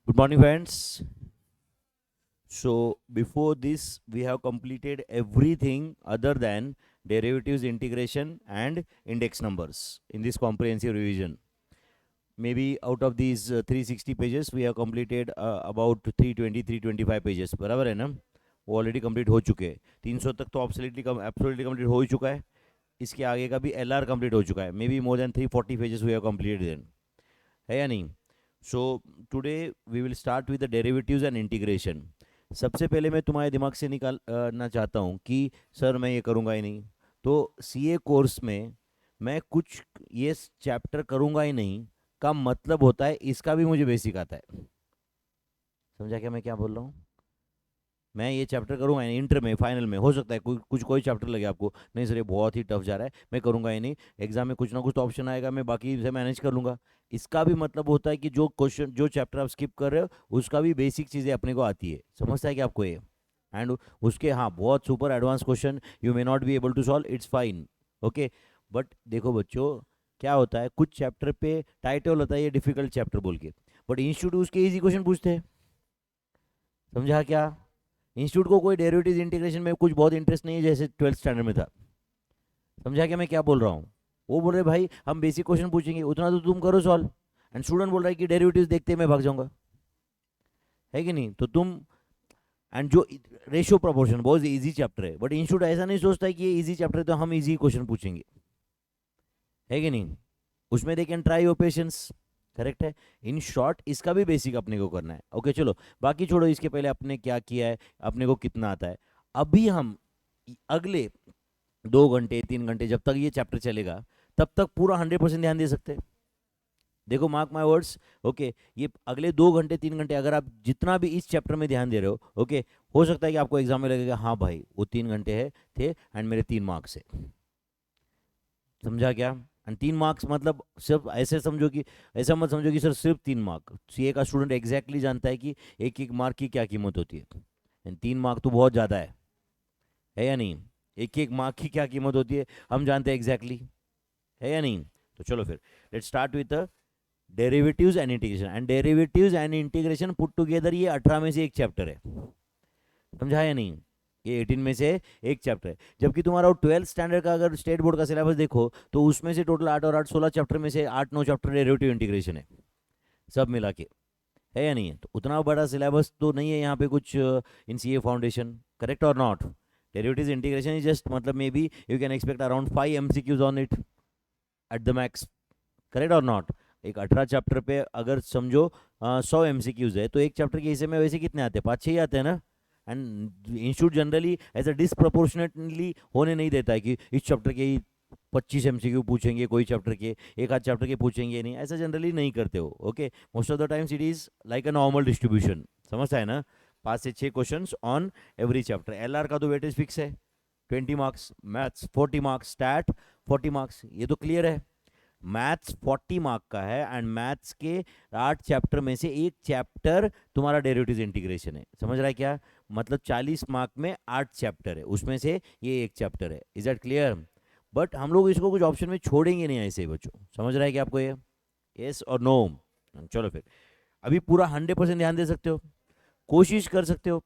Good morning, friends. So, before this, we have completed everything other than derivatives, integration, and index numbers in this comprehensive revision. Maybe out of these 360 pages, we have completed about 320, 325 pages. बराबर है ना? वो already complete हो चुके हैं. 300 तक तो absolutely complete हो ही चुका है. इसके आगे का भी LR कंप्लीट हो चुका है. Maybe more than 340 pages we have completed then. है या नहीं? So today we will start with the derivatives and integration. सबसे पहले मैं तुम्हारे दिमाग से निकालना चाहता हूँ कि सर मैं ये करूँगा ही नहीं. तो सीए कोर्स में मैं कुछ ये चैप्टर करूँगा ही नहीं का मतलब होता है इसका भी मुझे बेसिक आता है. समझा क्या मैं क्या बोल रहा हूँ? मैं ये चैप्टर करूँगा ही नहीं. इंटर में फाइनल में हो सकता है कोई चैप्टर लगे आपको, नहीं सर ये बहुत ही टफ जा रहा है, मैं करूँगा ही नहीं. एग्जाम में कुछ ना कुछ तो ऑप्शन आएगा, मैं बाकी से मैनेज कर लूँगा. इसका भी मतलब होता है कि जो चैप्टर आप स्किप कर रहे हो उसका भी बेसिक चीज़ें अपने को आती है. समझता है कि आपको ये? एंड उसके हाँ बहुत super advance question you may not be able to solve, it's fine. Okay, but देखो बच्चों, क्या होता है कुछ चैप्टर पे टाइटल होता है ये डिफिकल्ट चैप्टर बोल के, बट इंस्टीट्यूट उसके इजी क्वेश्चन पूछते हैं. समझा क्या? इंस्टीट्यूट को कोई डेरिवेटिव इंटीग्रेशन में कुछ बहुत इंटरेस्ट नहीं है जैसे 12th स्टैंडर्ड में था. समझा क्या मैं क्या बोल रहा हूँ? वो बोल रहे भाई हम बेसिक क्वेश्चन पूछेंगे उतना तो तुम करो सॉल्व. एंड स्टूडेंट बोल रहा है कि डेरिवेटिव्स देखते मैं भाग जाऊंगा. है कि नहीं? तो तुम एंड जो रेशियो प्रोपोर्शन बहुत इजी चैप्टर है, बट इंस्टीट्यूट ऐसा नहीं सोचता है कि ये इजी चैप्टर है तो हम इजी क्वेश्चन पूछेंगे. है कि नहीं? उसमें they can try your patience. Correct है. इन शॉर्ट इसका भी बेसिक अपने को करना है. ओके चलो बाकी छोड़ो, इसके पहले अपने क्या किया है, अपने को कितना आता है. अभी हम अगले 2 घंटे 3 घंटे जब तक ये चैप्टर चलेगा तब तक पूरा 100% ध्यान दे सकते हैं. देखो मार्क माय वर्ड्स. ओके, ये अगले 2 घंटे 3 घंटे अगर आप जितना भी इस चैप्टर में ध्यान दे रहे हो, ओके, हो सकता है कि आपको एग्जाम में लगेगा हाँ भाई वो 3 घंटे है थे एंड मेरे 3 मार्क्स है. समझा क्या? एंड 3 मार्क्स मतलब सिर्फ ऐसे समझो कि, ऐसा मत समझो कि सर सिर्फ 3 मार्क. सीए का स्टूडेंट एग्जैक्टली जानता है कि एक एक मार्क की क्या कीमत होती है. एंड 3 मार्क तो बहुत ज़्यादा है या नहीं? एक एक मार्क की क्या कीमत होती है हम जानते हैं एग्जैक्टली. है या नहीं? तो चलो फिर let's start with derivatives and integration. And derivatives and integration put together ये 18 में से एक चैप्टर है. समझा या नहीं? ये 18 में से एक चैप्टर है. जबकि तुम्हारा 12th स्टैंडर्ड का अगर स्टेट बोर्ड का सिलेबस देखो तो उसमें से टोटल 8 और 8 16 चैप्टर में से 8 9 चैप्टर डेरिवेटिव इंटीग्रेशन है सब मिला के. है या नहीं? तो उतना बड़ा सिलेबस तो नहीं है यहाँ पे कुछ in C A foundation. Correct or not? Derivatives integration is just मतलब maybe you can expect around 5 MCQs on it at the max. Correct or not? एक 18 चैप्टर पे अगर समझो 100 MCQs है तो एक चैप्टर के हिस्से में वैसे कितने आते हैं? 5 6 ही आते हैं ना. एंड इंस्टीट्यूट जनरली ऐसा डिसप्रपोर्शनेटली होने नहीं देता है कि इस चैप्टर के ही 25 MCQ पूछेंगे, कोई चैप्टर के एक आध चैप्टर के पूछेंगे नहीं, ऐसा जनरली नहीं करते हो. Okay, most of the times it is like a normal distribution. समझता है ना? 5 से 6 question on every chapter. LR का तो वेटेज फिक्स है 20 marks, maths 40 marks, stat 40 marks. ये तो क्लियर है. मैथ्स 40 मार्क का है एंड मैथ्स के 8 चैप्टर में से एक चैप्टर तुम्हारा डेरिवेटिव इंटीग्रेशन है. समझ रहा है क्या? मतलब 40 मार्क में 8 चैप्टर है, उसमें से ये एक चैप्टर है. Is that clear? बट हम लोग इसको कुछ ऑप्शन में छोड़ेंगे नहीं ऐसे ही बच्चों. समझ रहा है कि आपको ये? यस और नो? चलो फिर अभी पूरा 100% ध्यान दे सकते हो, कोशिश कर सकते हो.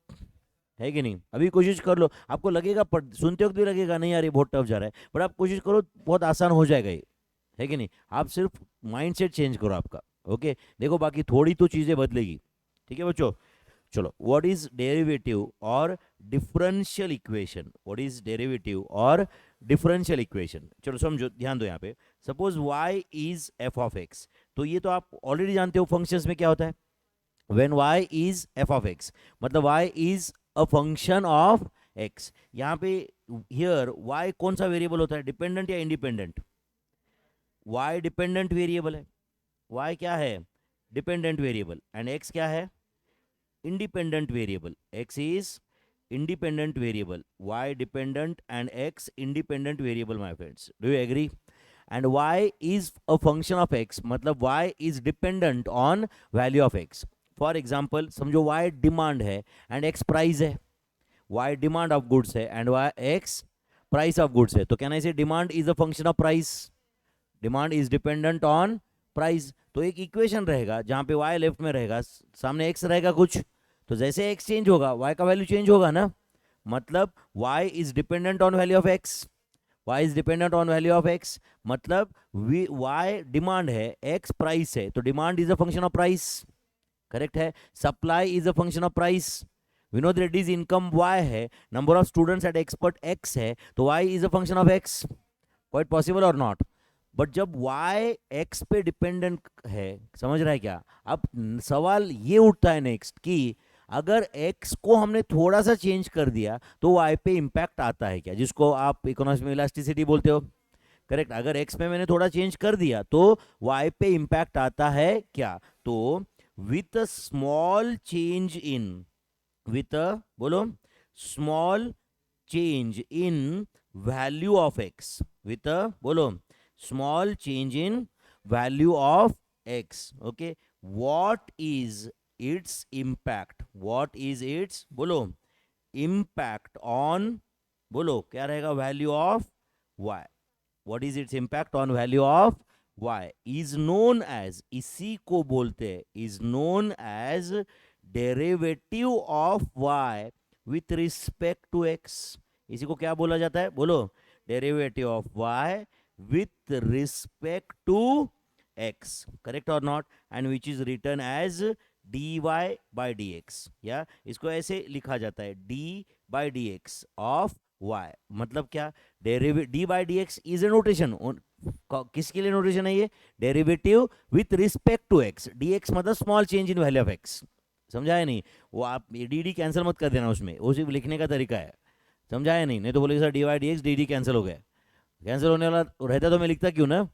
है कि नहीं? अभी कोशिश कर लो. आपको लगेगा सुनते वक्त भी लगेगा नहीं यार ये बहुत टफ जा रहा है, बट आप कोशिश करो बहुत आसान हो जाएगा ये. है कि नहीं? आप सिर्फ माइंडसेट चेंज करो आपका. ओके, देखो बाकी थोड़ी तो चीज़ें बदलेगी. ठीक है बच्चों? चलो, व्हाट इज डेरिवेटिव और differential equation? What is derivative और डिफरेंशियल इक्वेशन? चलो समझो, ध्यान दो यहाँ पे. Suppose y is f of x. तो ये तो आप ऑलरेडी जानते हो फंक्शंस में क्या होता है. When y is f of x मतलब y is a function of x. यहाँ पे हियर y कौन सा वेरिएबल होता है? डिपेंडेंट या इंडिपेंडेंट? y डिपेंडेंट वेरिएबल है. y क्या है? Dependent variable. एंड x क्या है? independent variable. X is independent variable, y dependent and x independent variable, my friends. Do you agree? And y is a function of x मतलब y is dependent on value of x. For example समझो y demand है and x price है. y demand of goods है and y x price of goods है. तो can I say demand is a function of price? Demand is dependent on price. तो एक equation रहेगा जहाँ पे y लेफ्ट में रहेगा, सामने x रहेगा कुछ, तो जैसे x चेंज होगा y का वैल्यू चेंज होगा ना, मतलब y is dependent on value of x, y is dependent on value of x, मतलब y डिमांड है, x प्राइस है, तो demand is a function of price, correct है। Supply is a function of price, Vinod Reddy's income y है, number of students at expert x है, तो y is a function of x, quite possible और not. But जब y x पे dependent है, समझ रहा है क्या, अब सवाल ये उठता है नेक्स्ट कि अगर x को हमने थोड़ा सा चेंज कर दिया तो y पे इंपैक्ट आता है क्या, जिसको आप इकोनॉमिक्स में इलास्टिसिटी बोलते हो, करेक्ट। अगर x में मैंने थोड़ा चेंज कर दिया तो y पे इंपैक्ट आता है क्या, तो with a small change in, with a बोलो small change in value of x, with a बोलो small change in value of x, okay, what is its impact, what is its बोलो impact on, बोलो क्या रहेगा, value of y, what is its impact on value of y is known as, इसी को बोलते हैं, is known as derivative of y with respect to x, इसी को क्या बोला जाता है, बोलो derivative of y with respect to x, correct or not, and which is written as dy by dx, या इसको ऐसे लिखा जाता है d by dx of y, मतलब क्या, derivative d by dx is a notation, किसके लिए नोटेशन है ये, derivative with respect to x, dx मतलब small change in value of x, समझा है नहीं, वो आप डी कैंसिल मत कर देना उसमें, वो सिर्फ लिखने का तरीका है, समझा है नहीं तो बोले sir D Y D X D cancel हो गया, कैंसिल होने वाला रहता तो मैं लिखता क्यों ना,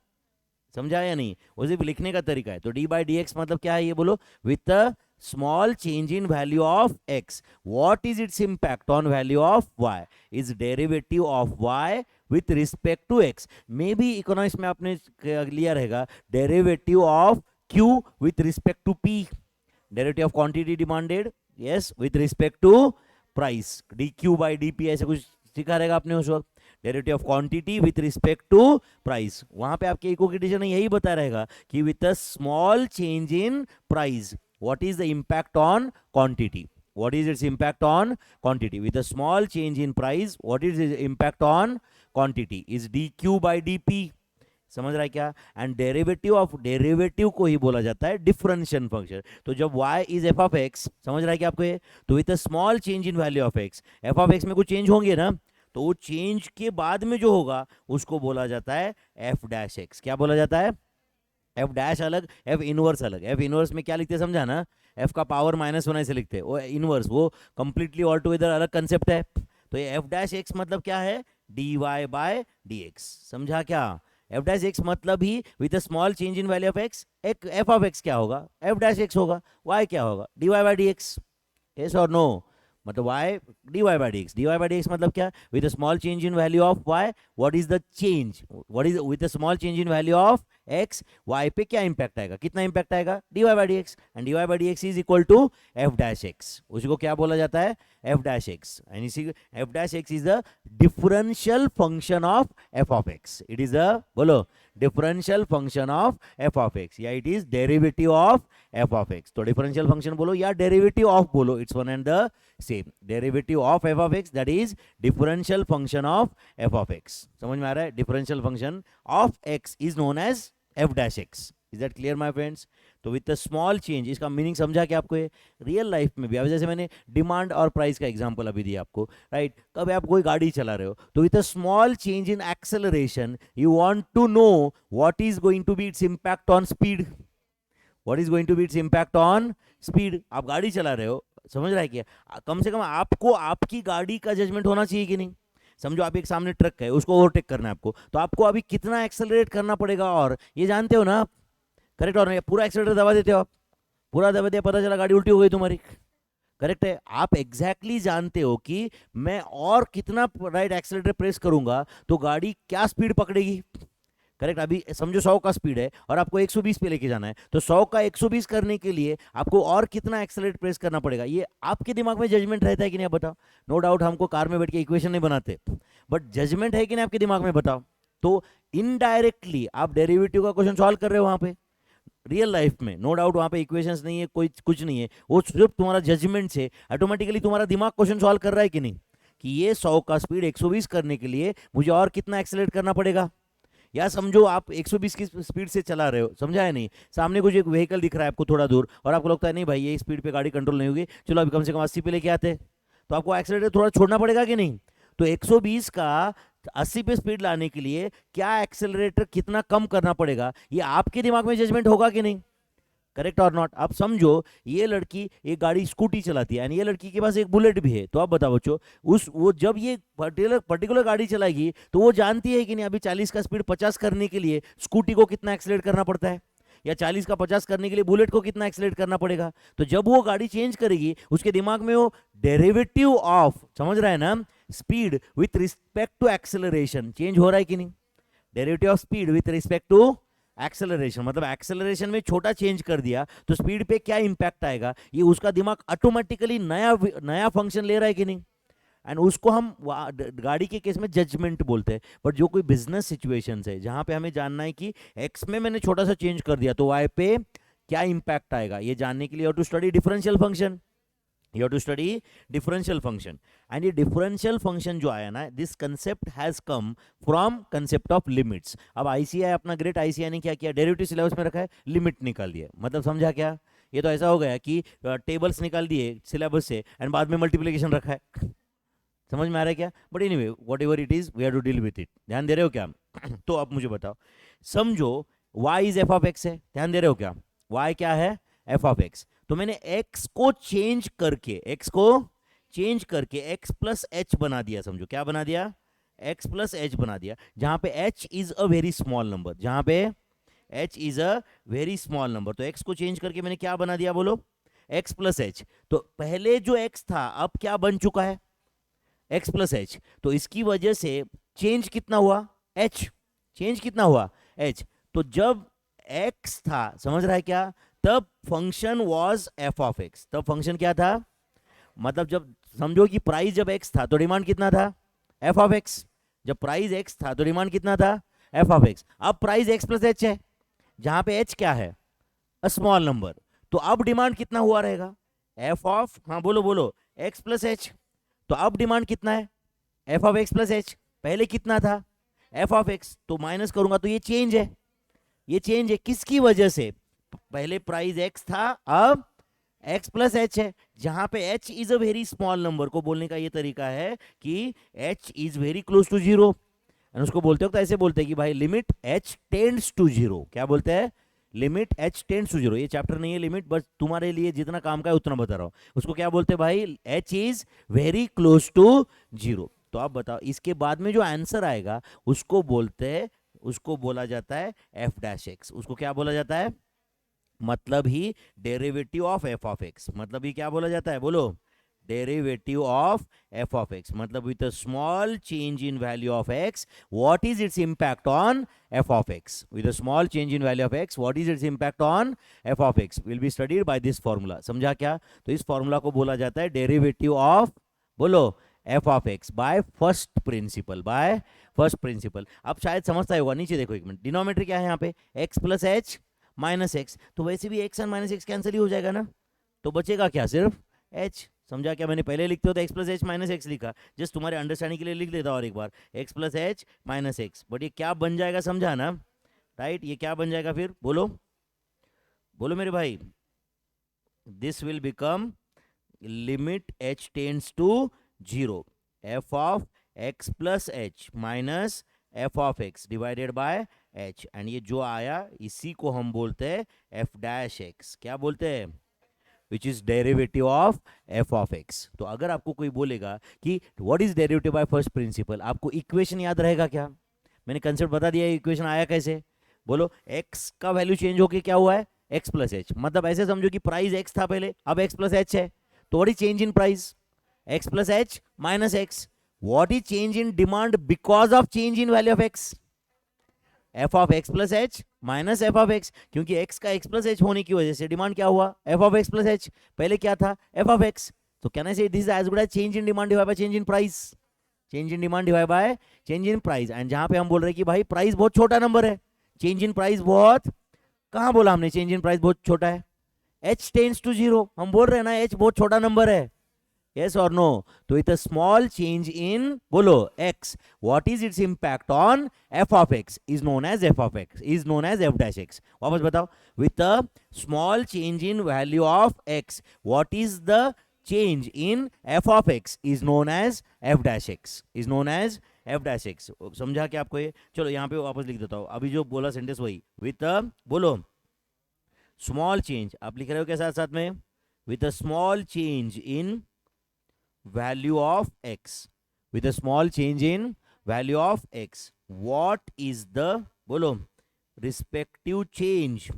समझा या नहीं, वो सिर्फ लिखने का तरीका है। तो डी बाई डी एक्स मतलब क्या है ये बोलो, with a small change in value of x, what is its impact on value of Y, is derivative of Y with respect to X. Maybe economics में आपने लिया रहेगा derivative of Q with respect to P, derivative of quantity demanded, yes, with respect to price, D Q by D P, ऐसे कुछ सीखा रहेगा आपने उस वक्त, derivative of quantity with respect to price. वहां पे आपके इको की टीचर ने यही बताया रहेगा कि with a small change in price what is the impact on quantity, what is its impact on quantity, with a small change in price what is its impact on quantity is dq by dp, समझ रहा है क्या। And derivative of derivative को ही बोला जाता है differential function. तो जब y is F of x, समझ रहा है क्या आपको ये, तो with a small change in value of x, F of x में कुछ चेंज होंगे ना, तो वो चेंज के बाद में जो होगा उसको बोला जाता है एफ डैश एक्स। क्या बोला जाता है, एफ डैश अलग, एफ इनवर्स अलग। एफ इनवर्स में क्या लिखते समझा ना, एफ का पावर -1 ऐसे लिखते, वो इनवर्स वो कंप्लीटली ऑल टुगेदर अलग कंसेप्ट है। तो ये एफ डैश एक्स मतलब क्या है, D Y by D X, समझा क्या। एफ डैश एक्स मतलब ही with a small change in value of X, एक एफ ऑफ एक्स क्या होगा, एफ डैश एक्स होगा, वाई क्या होगा, D Y by D X, yes और नो, मतलब y dy by dx, dy by dx मतलब क्या, with a small change in value of y what is the change, what is with a small change in value of x, y पे क्या impact आएगा, कितना impact आएगा, dy by dx, and dy by dx is equal to f dash x, उसी को क्या बोला जाता है, f dash x, and इसी f dash x is the differential function of f of x, it is a बोलो differential function of f of x, या it is derivative of f of x। तो differential function बोलो या derivative of बोलो, it's one and the same, derivative of f of x that is differential function of f of x, समझ में आ रहा है। differential function of x is known as f dash x, is that clear my friends। तो with a small change, इसका meaning समझा क्या आपको, ये रियल लाइफ में भी, अब जैसे मैंने डिमांड और प्राइस का एग्जांपल अभी दिया आपको, राइट। कभी आप कोई गाड़ी चला रहे हो तो with a small change in acceleration you want to know what is going to be its impact on speed, what is going to be its impact on speed. आप गाड़ी चला रहे हो, समझ रहा है क्या, कम से कम आपको आपकी गाड़ी का जजमेंट होना चाहिए कि नहीं। समझो आप एक सामने ट्रक है, उसको ओवरटेक करना है आपको, तो आपको अभी कितना एक्सेलरेट करना पड़ेगा, और ये जानते हो ना आप, करेक्ट और नहीं, पूरा एक्सेलरेटर दबा देते हो आप, पूरा दबा दिया, पता चला गाड़ी उल्टी हो गई तुम्हारी, करेक्ट है। आप एग्जैक्टली जानते हो कि मैं और कितना राइट एक्सेलरेटर प्रेस करूंगा तो गाड़ी क्या स्पीड पकड़ेगी, करेक्ट। अभी समझो 100 का स्पीड है और आपको 120 पे लेके जाना है, तो 100 का 120 करने के लिए आपको और कितना एक्सेलरेट प्रेस करना पड़ेगा, ये आपके दिमाग में जजमेंट रहता है कि नहीं, बताओ। नो डाउट हमको कार में बैठ के इक्वेशन नहीं बनाते, बट जजमेंट है कि नहीं आपके दिमाग में, बताओ। तो इनडायरेक्टली आप डेरिवेटिव का क्वेश्चन सॉल्व कर रहे हो वहां पे, रियल लाइफ में नो डाउट वहां पे इक्वेशंस नहीं है, कोई कुछ नहीं है, वो सिर्फ तुम्हारा जजमेंट से ऑटोमेटिकली तुम्हारा दिमाग क्वेश्चन सॉल्व कर रहा है कि नहीं, कि ये 100 का स्पीड 120 करने के लिए मुझे और कितना एक्सेलरेट करना पड़ेगा। या समझो आप 120 की स्पीड से चला रहे हो, समझा है नहीं, सामने कुछ एक व्हीकल दिख रहा है आपको थोड़ा दूर, और आपको लगता है नहीं भाई ये स्पीड पे गाड़ी कंट्रोल नहीं होगी, चलो अभी कम से कम 80 पे लेके आते, तो आपको एक्सेलरेटर थोड़ा छोड़ना पड़ेगा कि नहीं। तो 120 का 80 पे स्पीड लाने के लिए क्या एक्सेलरेटर कितना कम करना पड़ेगा, ये आपके दिमाग में जजमेंट होगा कि नहीं, करेक्ट और नॉट। आप समझो ये लड़की एक गाड़ी स्कूटी चलाती है, यानी ये लड़की के पास एक बुलेट भी है, तो आप बताओ बच्चों, उस वो जब ये पर्टिकुलर गाड़ी चलाएगी तो वो जानती है कि नहीं अभी 40 का स्पीड 50 करने के लिए स्कूटी को कितना एक्सेलरेट करना पड़ता है, या 40 का 50 करने के लिए बुलेट को कितना एक्सेलरेट करना पड़ेगा। तो जब वो गाड़ी चेंज करेगी उसके दिमाग में वो डेरिवेटिव ऑफ, समझ रहा है ना, speed with respect to acceleration change हो रहा है कि नहीं, derivative of speed with respect to acceleration, मतलब एक्सेलरेशन में छोटा चेंज कर दिया तो स्पीड पे क्या इंपैक्ट आएगा, ये उसका दिमाग ऑटोमेटिकली नया नया फंक्शन ले रहा है कि नहीं, एंड उसको हम गाड़ी के केस में जजमेंट बोलते हैं। बट जो कोई बिजनेस सिचुएशंस है जहां पे हमें जानना है कि एक्स में मैंने छोटा सा चेंज कर दिया तो वाई पे क्या इंपैक्ट आएगा, ये जानने के लिए to study differential function, you have to study differential function, and ये differential function जो आया ना, this concept has come from concept of limits। अब ICI अपना ग्रेट ICI ने क्या किया, डेरिवेटिव सिलेबस में रखा है, लिमिट निकाल दिया, मतलब समझा क्या, ये तो ऐसा हो गया कि टेबल्स निकाल दिए सिलेबस से एंड बाद में मल्टीप्लिकेशन रखा है, समझ में आ रहा है क्या। But anyway whatever it is we have to deal with it, ध्यान दे रहे हो क्या। तो अब मुझे बताओ, समझो y is F of x है, ध्यान दे रहे हो क्या, y क्या है, एफ ऑफ एक्स। तो मैंने x को चेंज करके x प्लस एच बना दिया, समझो क्या बना दिया, x प्लस एच बना दिया, जहां पे h is a very small number, जहां पे h is a very small number. तो x को चेंज करके मैंने क्या बना दिया, बोलो, x प्लस एच। तो पहले जो x था अब क्या बन चुका है, x प्लस एच। तो इसकी वजह से चेंज कितना हुआ, h, चेंज कितना हुआ, h। तो जब x था, समझ रहा है क्या, तब function was F of x, तब फंक्शन क्या था, मतलब जब समझो कि प्राइस जब x था तो डिमांड कितना था, एफ ऑफ एक्स। जब प्राइस x था तो डिमांड कितना था, एफ ऑफ एक्स। अब प्राइस x प्लस एच है, जहां पे h क्या है, अ स्मॉल नंबर, तो अब डिमांड कितना हुआ रहेगा, एफ ऑफ, हाँ बोलो बोलो, x प्लस एच। तो अब डिमांड कितना है, F of x plus h, पहले कितना था, एफ ऑफ एक्स, तो माइनस करूंगा तो ये चेंज है, ये चेंज है किसकी वजह से, पहले प्राइस x था अब x प्लस एच है, जहां पे h is a very small number को बोलने का ये तरीका है कि h is very close to zero, उसको बोलते हो तो ऐसे बोलते हैं कि भाई limit h tends to zero, क्या बोलते हैं, limit h tends to zero. ये चैप्टर नहीं है लिमिट, बस तुम्हारे लिए जितना काम का है उतना बता रहा हूं, उसको क्या बोलते हैं भाई, h is very close to zero. तो आप बताओ इसके बाद में जो आंसर आएगा उसको बोलते हैं, उसको बोला जाता है f डैश x, उसको क्या बोला जाता है, मतलब ही derivative of f of x, मतलब ही क्या बोला जाता है, बोलो, derivative of f of x, मतलब with a small change in value of x what is its impact on f of x, with a small change in value of x what is its impact on f of x will be studied by this formula, समझा क्या। तो इस formula को बोला जाता है derivative of, बोलो, f of x bye first principal, bye first principal. अब शायद समझता होगा, नीचे देखो एक मिनट, डिनोमिनेटर क्या है यहाँ पे, x plus h minus x, तो वैसे भी x and minus x cancel ही हो जाएगा ना, तो बचेगा क्या, सिर्फ h, समझा क्या। मैंने पहले लिखते हो तो x plus h minus x लिखा, जस्ट तुम्हारे अंडरस्टैंडिंग के लिए लिख देता और एक बार, x plus h minus x, but ये क्या बन जाएगा, समझा ना, राइट, ये क्या बन जाएगा फिर, बोलो बोलो मेरे भाई, this will become limit h tends to zero, f of x plus h minus f of x divided by h, and ये जो आया इसी को हम बोलते हैं f डैश x, क्या बोलते हैं, which is derivative of f of x। तो अगर आपको कोई बोलेगा कि what is derivative by first principal, आपको इक्वेशन याद रहेगा क्या, मैंने कंसेप्ट बता दिया, इक्वेशन आया कैसे, बोलो, x का वैल्यू चेंज होके क्या हुआ है, x प्लस एच, मतलब ऐसे समझो कि प्राइस x था पहले, अब x प्लस एच है, तो what is change in price, x plus h minus x, what is change in demand because of change in value of x, f of x plus h minus f of x, क्योंकि x का x plus एच होने की वजह से demand क्या हुआ, f of x plus h, पहले क्या था, एफ ऑफ एक्स। तो can I say this is as good as change in demand divide by change in price, change in demand divide by change in price, and जहां पे हम बोल रहे हैं कि भाई प्राइस बहुत छोटा नंबर है, चेंज इन प्राइस बहुत कहाँ बोला हमने चेंज इन प्राइस बहुत छोटा है? h टेंड्स टू 0, हम बोल रहे हैं ना h बहुत छोटा नंबर है, yes or no? तो with a small change in बोलो x, what is its impact on f of x is known as f of x, is known as f dash x. वापस बताओ, with a small change in value of x, what is the change in f of x is known as f dash x, is known as f dash x. समझा क्या आपको ये? चलो यहाँ पे वापस लिख देता हूँ, अभी जो बोला सेंटेंस वही, with a बोलो स्मॉल चेंज, आप लिख रहे हो क्या साथ साथ में? with a small change in value of x, with a small change in value of x, what is the बोलो respective change,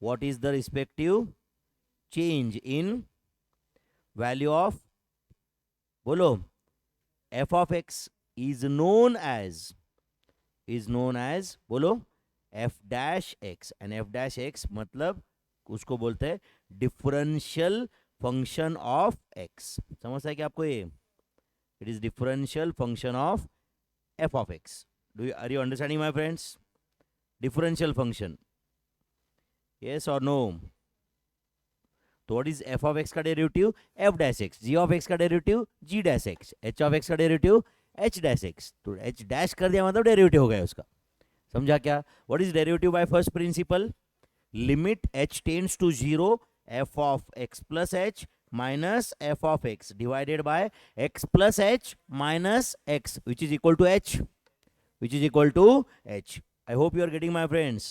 what is the respective change in value of बोलो f of x is known as बोलो f dash x, and f dash x मतलब उसको बोलते हैं differential function of x. समझता है कि आपको ये? It is differential function of f of x. Are you understanding my friends? Differential function, yes और नो? तो what is f of x का derivative? f dash x. g of x का derivative g dash x. h of x का derivative h dash x. तो h dash कर दिया मतलब derivative हो गया उसका. समझा क्या? What is derivative by first principle? Limit h tends to 0 f of x plus h minus f of x divided by x plus h minus x, which is equal to h, which is equal to h. I hope you are getting my friends.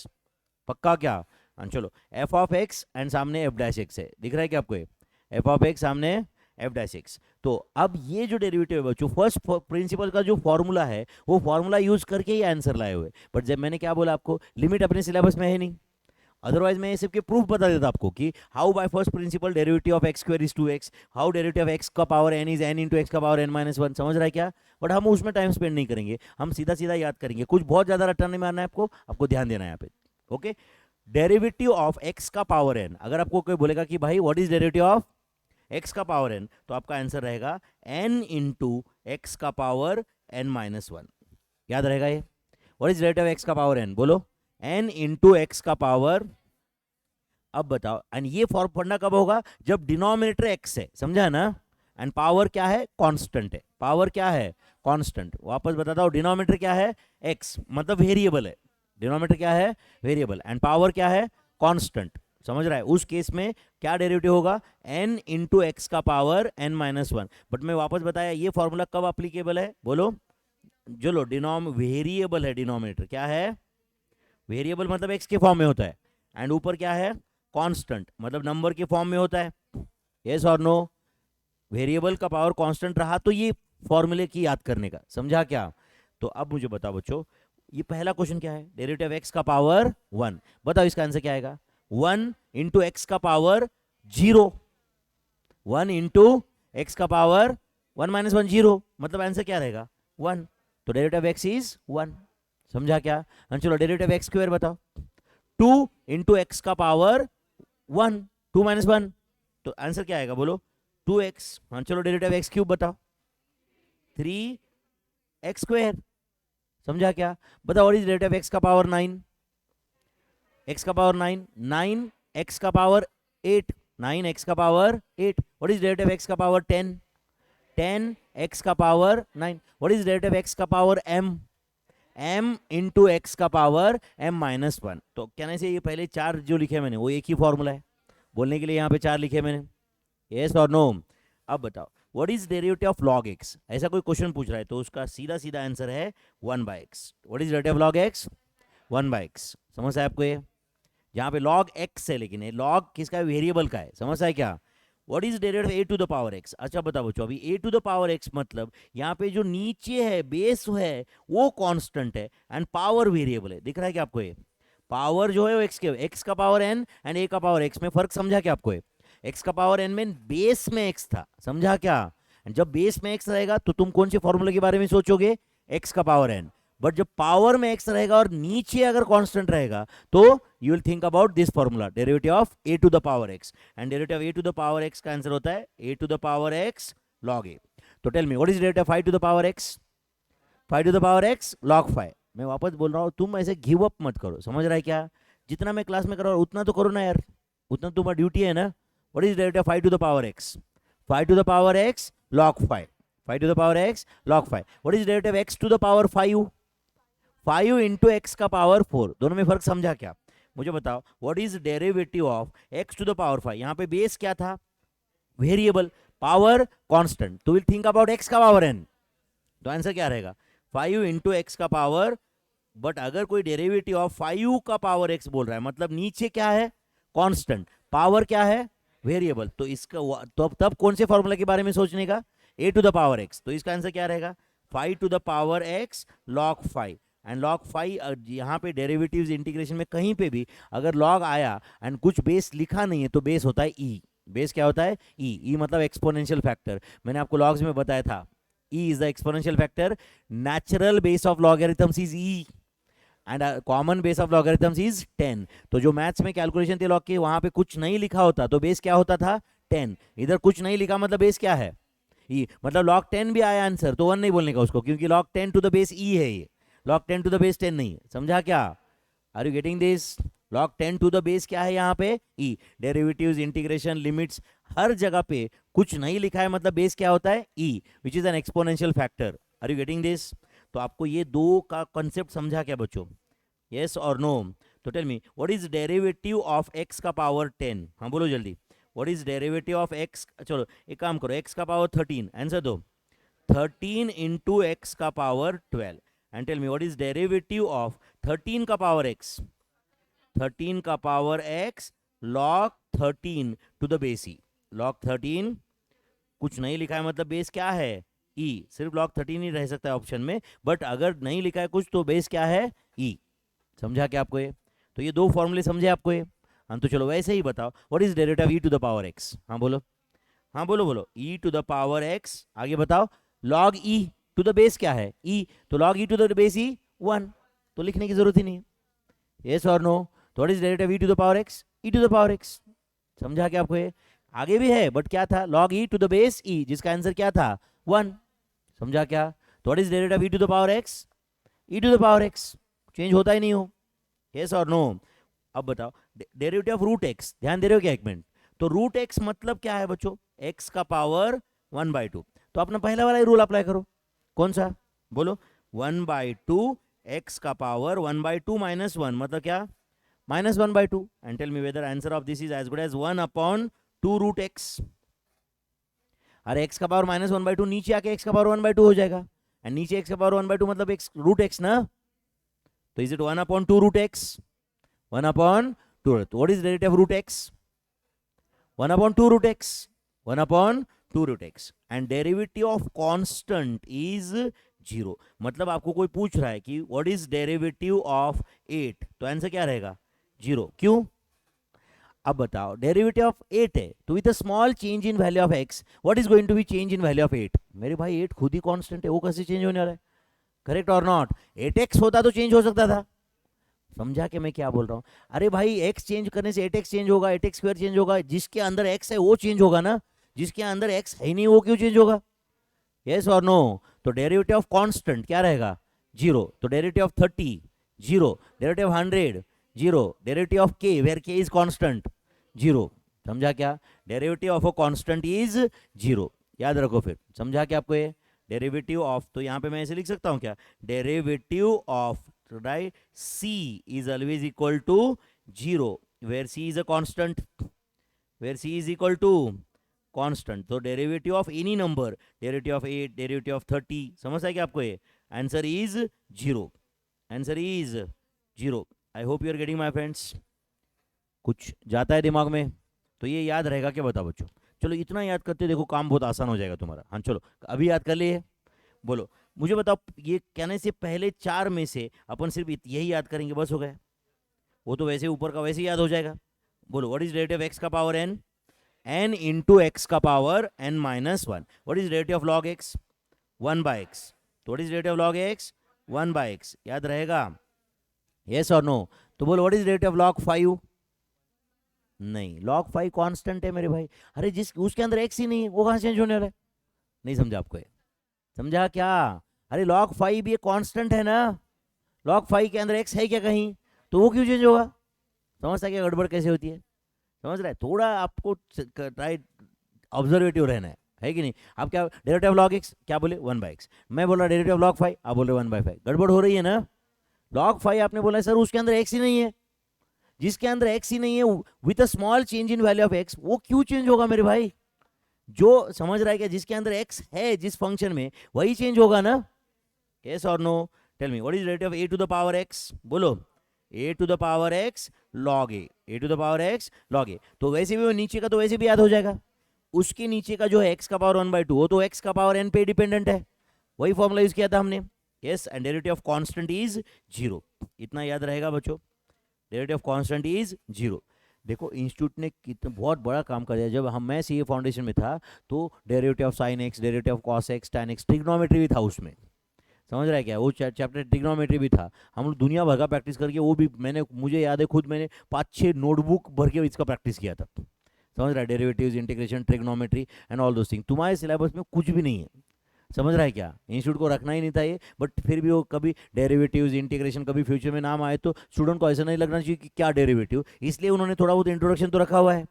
पक्का क्या? हाँ चलो, f of x and सामने f dash x है, दिख रहा है क्या आपको? f of x सामने f dash x. तो अब ये जो डेरिवेटिव है बच्चों, फर्स्ट प्रिंसिपल का जो फॉर्मूला है वो फॉर्मूला यूज करके ही आंसर लाए हुए. बट जब मैंने क्या बोला आपको, लिमिट अपने सिलेबस में है नहीं, अदरवाइज मैं ये सबके प्रूफ बता देता आपको कि how by first principal derivative of x square is 2x, how derivative of x का power n is n into x का पावर n माइनस 1. समझ रहा है क्या? बट हम उसमें टाइम स्पेंड नहीं करेंगे, हम सीधा सीधा याद करेंगे, कुछ बहुत ज्यादा रटना नहीं मारना है आपको ध्यान देना है यहाँ पे. ओके, डेरिवेटिव ऑफ x का पावर n, अगर आपको कोई बोलेगा कि भाई what is derivative of x का पावर n, तो आपका आंसर रहेगा n इंटू एक्स का पावर n माइनस 1. याद रहेगा ये? What is derivative of x का पावर n? बोलो n इंटू एक्स का पावर. अब बताओ, एंड ये फॉर्म पढ़ना कब होगा? जब डिनोमिनेटर x है, समझा ना? एंड पावर क्या है? कांस्टेंट है. पावर क्या है? कांस्टेंट. वापस बताता हूं, डिनोमिनेटर क्या है? x, मतलब वेरिएबल है. डिनोमिनेटर क्या है? वेरिएबल. एंड पावर क्या है? कांस्टेंट. समझ रहा है? उस केस में क्या डेरिवेटिव होगा? n इंटू एक्स का पावर n माइनस 1. बट मैं वापस बताया, ये फॉर्मूला कब अप्लीकेबल है? बोलो चलो, वेरिएबल है डिनोमिनेटर. क्या है? वेरिएबल मतलब x के फॉर्म में होता है, एंड ऊपर क्या है? कांस्टेंट, मतलब नंबर के फॉर्म में होता है. यस और नो? वेरिएबल का पावर कांस्टेंट रहा तो ये फॉर्मूले की याद करने का. समझा क्या? तो अब मुझे बताओ बच्चों, ये पहला क्वेश्चन क्या है? डेरिवेटिव एक्स का पावर 1. बताओ इसका आंसर क्या आएगा? 1 इंटू एक्स का पावर 0. 1 इंटू एक्स का पावर 1 माइनस 1 0, मतलब आंसर क्या रहेगा? 1. तो डेरिवेटिव एक्स इज 1. समझा क्या? चलो, डेरिवेटिव एक्स स्क्वायर बताओ. 2 इंटू एक्स का पावर 1, 2 माइनस 1, तो आंसर क्या आएगा? बोलो 2x. हाँ चलो, डेरिवेटिव एक्स क्यूब बताओ. 3x square. समझा क्या? बताओ व्हाट इज डेरिवेटिव एक्स का पावर 9? एक्स का पावर 9, 9 एक्स का पावर 8, 9 एक्स का power 8. What is derivative x का पावर 10? 10 एक्स का power 9. What is derivative x का power m? m into x का पावर m माइनस 1. तो कहने से ये पहले 4 जो लिखे मैंने वो एक ही फॉर्मूला है, बोलने के लिए यहाँ पे 4 लिखे मैंने. यस और नो? अब बताओ what is derivative of log x? ऐसा कोई क्वेश्चन पूछ रहा है तो उसका सीधा सीधा आंसर है 1 by x. What is derivative of log x? 1 by x. समझ है आपको ये? जहाँ पे log x है, लेकिन ये log किसका? वेरिएबल का है. समझ है क्या? What is derivative a to the power x? अच्छा बताओ बच्चों, अभी a to the power x मतलब यहाँ पे जो नीचे है बेस है वो कांस्टेंट है एंड पावर वेरिएबल है. दिख रहा है क्या आपको? ये पावर जो है वो x का पावर n एंड a का पावर x में फर्क समझा क्या आपको? x का पावर n में बेस में x था. समझा क्या? जब बेस में x रहेगा तो तुम कौन से फॉर्मूले के बारे में सोचोगे? x का पावर n. बट जब पावर में x रहेगा और नीचे अगर कांस्टेंट रहेगा तो you will think about this formula, derivative of a to the power x. And derivative of a to the power x का आंसर होता है a to the power x log a. तो tell me what is derivative of 5 to the power x? 5 to the power x log 5. मैं वापस बोल रहा हूं, तुम ऐसे गिव अप मत करो. समझ रहा है क्या? जितना मैं क्लास में करा उतना तो करो ना यार, उतना तुम्हारा ड्यूटी है ना। What is derivative of 5 to the power x? 5 to the power x log 5, 5 to the power x log 5। What is derivative x to the power 5? 5 into x का पावर 4। दोनों में फर्क समझा क्या? मुझे बताओ what is derivative of x to the power 5? यहाँ पे बेस क्या था? Variable, power constant. तो विल थिंक अबाउट x का पावर n, तो आंसर क्या रहेगा? 5 इंटू एक्स का पावर। बट अगर कोई डेरिवेटिव ऑफ 5 का पावर x बोल रहा है, मतलब नीचे क्या है? कांस्टेंट, पावर क्या है? वेरिएबल। तो इसका तो तब कौन से फॉर्मूला के बारे में सोचने का? a to the power x। तो इसका आंसर क्या रहेगा? 5 to the power x log 5। And log 5 यहाँ पे डेरिवेटिव्स इंटीग्रेशन में कहीं पे भी अगर log आया एंड कुछ बेस लिखा नहीं है तो बेस होता है e। बेस क्या होता है? e मतलब एक्सपोनेंशियल फैक्टर। मैंने आपको लॉग्स में बताया था, e is the exponential factor. Natural base of logarithms is e and common base of logarithms is 10। तो जो मैथ्स में कैलकुलेशन थे लॉग के, वहां पे कुछ नहीं लिखा होता तो बेस क्या होता था? 10। इधर कुछ नहीं लिखा मतलब बेस क्या है? e। मतलब लॉग 10 भी आया आंसर तो 1 नहीं बोलने का उसको, क्योंकि log 10 to the base e है ये, लॉग 10 टू द बेस 10 नहीं है। समझा क्या? Are you getting this? Log 10 to the base क्या है यहाँ पे? e। डेरिवेटिव्स, इंटीग्रेशन, लिमिट्स, हर जगह पे कुछ नहीं लिखा है मतलब बेस क्या होता है? e, which is an exponential factor. Are you getting this? तो आपको ये दो का कॉन्सेप्ट समझा क्या बच्चों? यस और नो? तो tell me what is derivative of x का पावर 10? हाँ बोलो जल्दी, what is derivative of x? चलो एक काम करो, x का पावर 13 आंसर दो। 13 इंटू एक्स का power 12। And tell me what is derivative of 13 का पावर x? 13 का power x log 13 to the base e। log 13 कुछ नहीं लिखा है मतलब बेस क्या है? e। सिर्फ log 13 ही रह सकता है ऑप्शन में, बट अगर नहीं लिखा है कुछ तो बेस क्या है? e। समझा क्या आपको ये? तो ये दो फॉर्मूले समझे आपको ये? हाँ तो चलो वैसे ही बताओ what is derivative e to the power x? हाँ बोलो, हाँ बोलो बोलो, e to the power x। आगे बताओ log e to the base क्या है? e। तो log e to the base e 1, तो लिखने की जरूरत ही नहीं है। यस और नो? तो what is derivative e to the power x? e to the power x। समझा क्या आपको ये? आगे भी है बट क्या था? log e to the base e, जिसका आंसर क्या था? 1। समझा क्या? तो what is derivative e to the power x? e to the power x, change होता ही नहीं हो। यस और नो? अब बताओ डेरिवेटिव ऑफ रूट एक्स, ध्यान दे रहे हो क्या एक मिनट? तो रूट एक्स मतलब क्या है बच्चों? एक्स का पावर 1/2। तो अपना पहला वाला रूल अप्लाई करो, कौन सा? बोलो, 1/2 एक्स का पावर 1/2 माइनस 1 मतलब क्या? -1/2। And tell me whether answer of this is as good as 1/2 root x. अरे एक्स का पावर -1/2 नीचे आके एक्स का पावर 1/2 हो जाएगा, एंड नीचे एक्स का पावर 1/2 मतलब एक्स रूट एक्स ना। तो is it 1/2 root x? 1/2। What is derivative of root x? 1/2 root x, 1/2 root x. And derivative of constant is 0। मतलब आपको कोई पूछ रहा है कि व्हाट इज डेरिवेटिव ऑफ 8, तो आंसर क्या रहेगा? 0। क्यों? अब बताओ डेरिवेटिव ऑफ 8 है तो with a small change in value of x what is going to be change in value of 8? मेरे भाई 8 खुद ही कांस्टेंट है, वो कैसे चेंज होने वाला है? Correct or not? 8x होता तो चेंज हो सकता था। समझा कि मैं क्या बोल रहा हूं? अरे भाई x चेंज करने से 8x चेंज होगा, 8x² चेंज होगा, जिसके अंदर x है वो चेंज होगा ना, जिसके अंदर x है ही नहीं वो क्यों चेंज होगा? यस और नो? तो डेरिवेटिव ऑफ कांस्टेंट क्या रहेगा? 0। तो derivative of 30 0, derivative of 100 0, derivative of k where k is constant 0। समझा क्या? Derivative of a constant is 0, याद रखो फिर। समझा क्या आपको ये? डेरिवेटिव ऑफ, तो यहां पे मैं ऐसे लिख सकता हूं क्या? Derivative of right c is always equal to 0 where c is a constant, where c is equal to constant। तो derivative of any number, derivative of 8, derivative of 30, समझ आया क्या आपको ये? Answer is 0, answer is 0। I hope you are getting my friends. कुछ जाता है दिमाग में तो ये याद रहेगा क्या? बताओ बच्चों। चलो इतना याद करते देखो काम बहुत आसान हो जाएगा तुम्हारा। हाँ चलो अभी याद कर लिए। बोलो मुझे बताओ, ये कहने से पहले 4 में से अपन सिर्फ यही याद करेंगे बस हो गया? वो तो वैसे ऊपर का वैसे याद हो जाएगा। बोलो व्हाट इज डेरिवेटिव एक्स का power n? n into x का power n-1। What is derivative of log x? 1/x। तो what is derivative of log x? 1/x, याद रहेगा? यस और नो? तो बोलो what is derivative of log 5? नहीं, log 5 constant है मेरे भाई। अरे जिस उसके अंदर x ही नहीं है वो कहां चेंज होने वाला है? नहीं समझा आपको ये? समझा क्या? अरे log 5 ये कांस्टेंट है ना, log 5 के अंदर x है क्या कहीं? तो वो क्यों चेंज होगा? समझता है क्या गड़बड़ कैसे होती है? समझ रहा है? थोड़ा आपको ट्राई ऑब्जर्वेटिव रहना है कि नहीं? आप क्या डेरिवेटिव ऑफ लॉग एक्स क्या बोले 1/x, मैं बोला डेरिवेटिव ऑफ लॉग 5, आप बोल रहे 1/5, गड़बड़ हो रही है ना? लॉग 5 आपने बोला सर उसके अंदर x ही नहीं है, जिसके अंदर x ही नहीं है with a small change in value of x, वो क्यों चेंज होगा मेरे भाई? जो समझ रहा है क्या, जिसके अंदर x है जिस फंक्शन में वही चेंज होगा ना? यस और no? Tell me what is derivative of a to the power x, बोलो a to the power x log a to the power x log a, तो वैसे भी वो नीचे का तो वैसे भी याद हो जाएगा, उसके नीचे का जो है x का पावर 1/2 वो तो x का पावर n पे डिपेंडेंट है, वही फॉर्मूला यूज किया था हमने। Yes, and derivative of constant is 0, इतना याद रहेगा बच्चों, डेरिवेटिव ऑफ कांस्टेंट इज 0। देखो इंस्टीट्यूट ने कितना बहुत बड़ा काम कर दिया, जब मैं सीए फाउंडेशन में था तो derivative of sine x, derivative of cos x, tan x, trigonometry भी था उसमें, समझ रहा है क्या? वो चैप्टर ट्रिग्नोमेट्री भी था, हम लोग दुनिया भर का प्रैक्टिस करके, वो भी मुझे याद है खुद मैंने 5-6 नोटबुक भर के इसका प्रैक्टिस किया था, समझ रहा है? Derivatives, integration, trigonometry and all those thing, तुम्हारे सिलेबस में कुछ भी नहीं है, समझ रहा है क्या? इंस्टीट्यूट को रखना ही नहीं था ये, बट फिर भी वो कभी डेरिवेटिव्स, इंटीग्रेशन कभी फ्यूचर में नाम आए तो स्टूडेंट को ऐसा नहीं लगना चाहिए कि क्या डेरिवेटिव, इसलिए उन्होंने थोड़ा बहुत इंट्रोडक्शन तो रखा हुआ है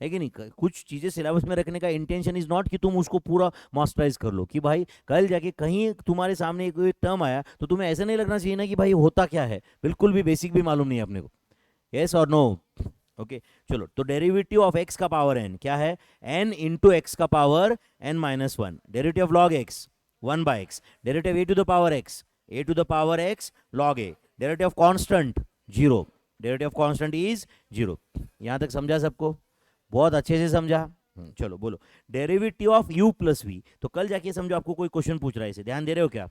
कि नहीं? कुछ चीज़ें सिलेबस में रखने का इंटेंशन इज नॉट कि तुम उसको पूरा मास्टराइज कर लो, कि भाई कल जाके कहीं तुम्हारे सामने कोई टर्म आया तो तुम्हें ऐसा नहीं लगना चाहिए ना कि भाई होता क्या है, बिल्कुल भी बेसिक भी मालूम नहीं है अपने को। यस और नो? ओके चलो, तो डेरिवेटिव ऑफ x का पावर n क्या है? n इंटू एक्स का power n-1, derivative of log x 1/x, derivative a to the power x, a to the power x log a, derivative of constant 0, derivative of constant is 0। यहां तक समझा सबको? बहुत अच्छे से समझा? चलो बोलो derivative of u plus v, तो कल जाके समझो आपको कोई क्वेश्चन पूछ रहा है, इसे ध्यान दे रहे हो क्या?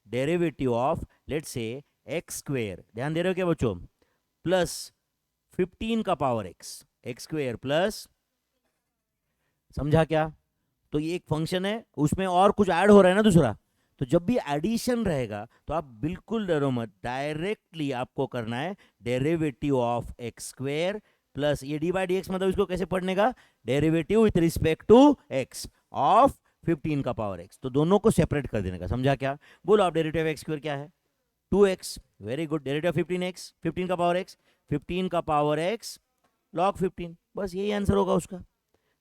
डेरिवेटिव ऑफ लेट्स से एक्स स्क्वेयर, ध्यान दे रहे हो क्या बच्चों? प्लस 15 का पावर एक्स स्क्वेयर प्लस, समझा क्या? तो ये एक फंक्शन है, उसमें और कुछ ऐड हो रहा है ना दूसरा, तो जब भी एडिशन रहेगा तो आप बिल्कुल डरो मत, डायरेक्टली आपको करना है derivative of x square plus ये डी बाई डी एक्स, मतलब इसको कैसे पढ़ने का? Derivative with respect to x of 15 का पावर एक्स, तो दोनों को सेपरेट कर देने का, समझा क्या? बोलो आप डेरिवेटिव ऑफ एक्स स्क्वेयर क्या है? 2x, very good, derivative of 15x, 15 का पावर x, 15 का पावर x log 15, बस यही आंसर होगा उसका,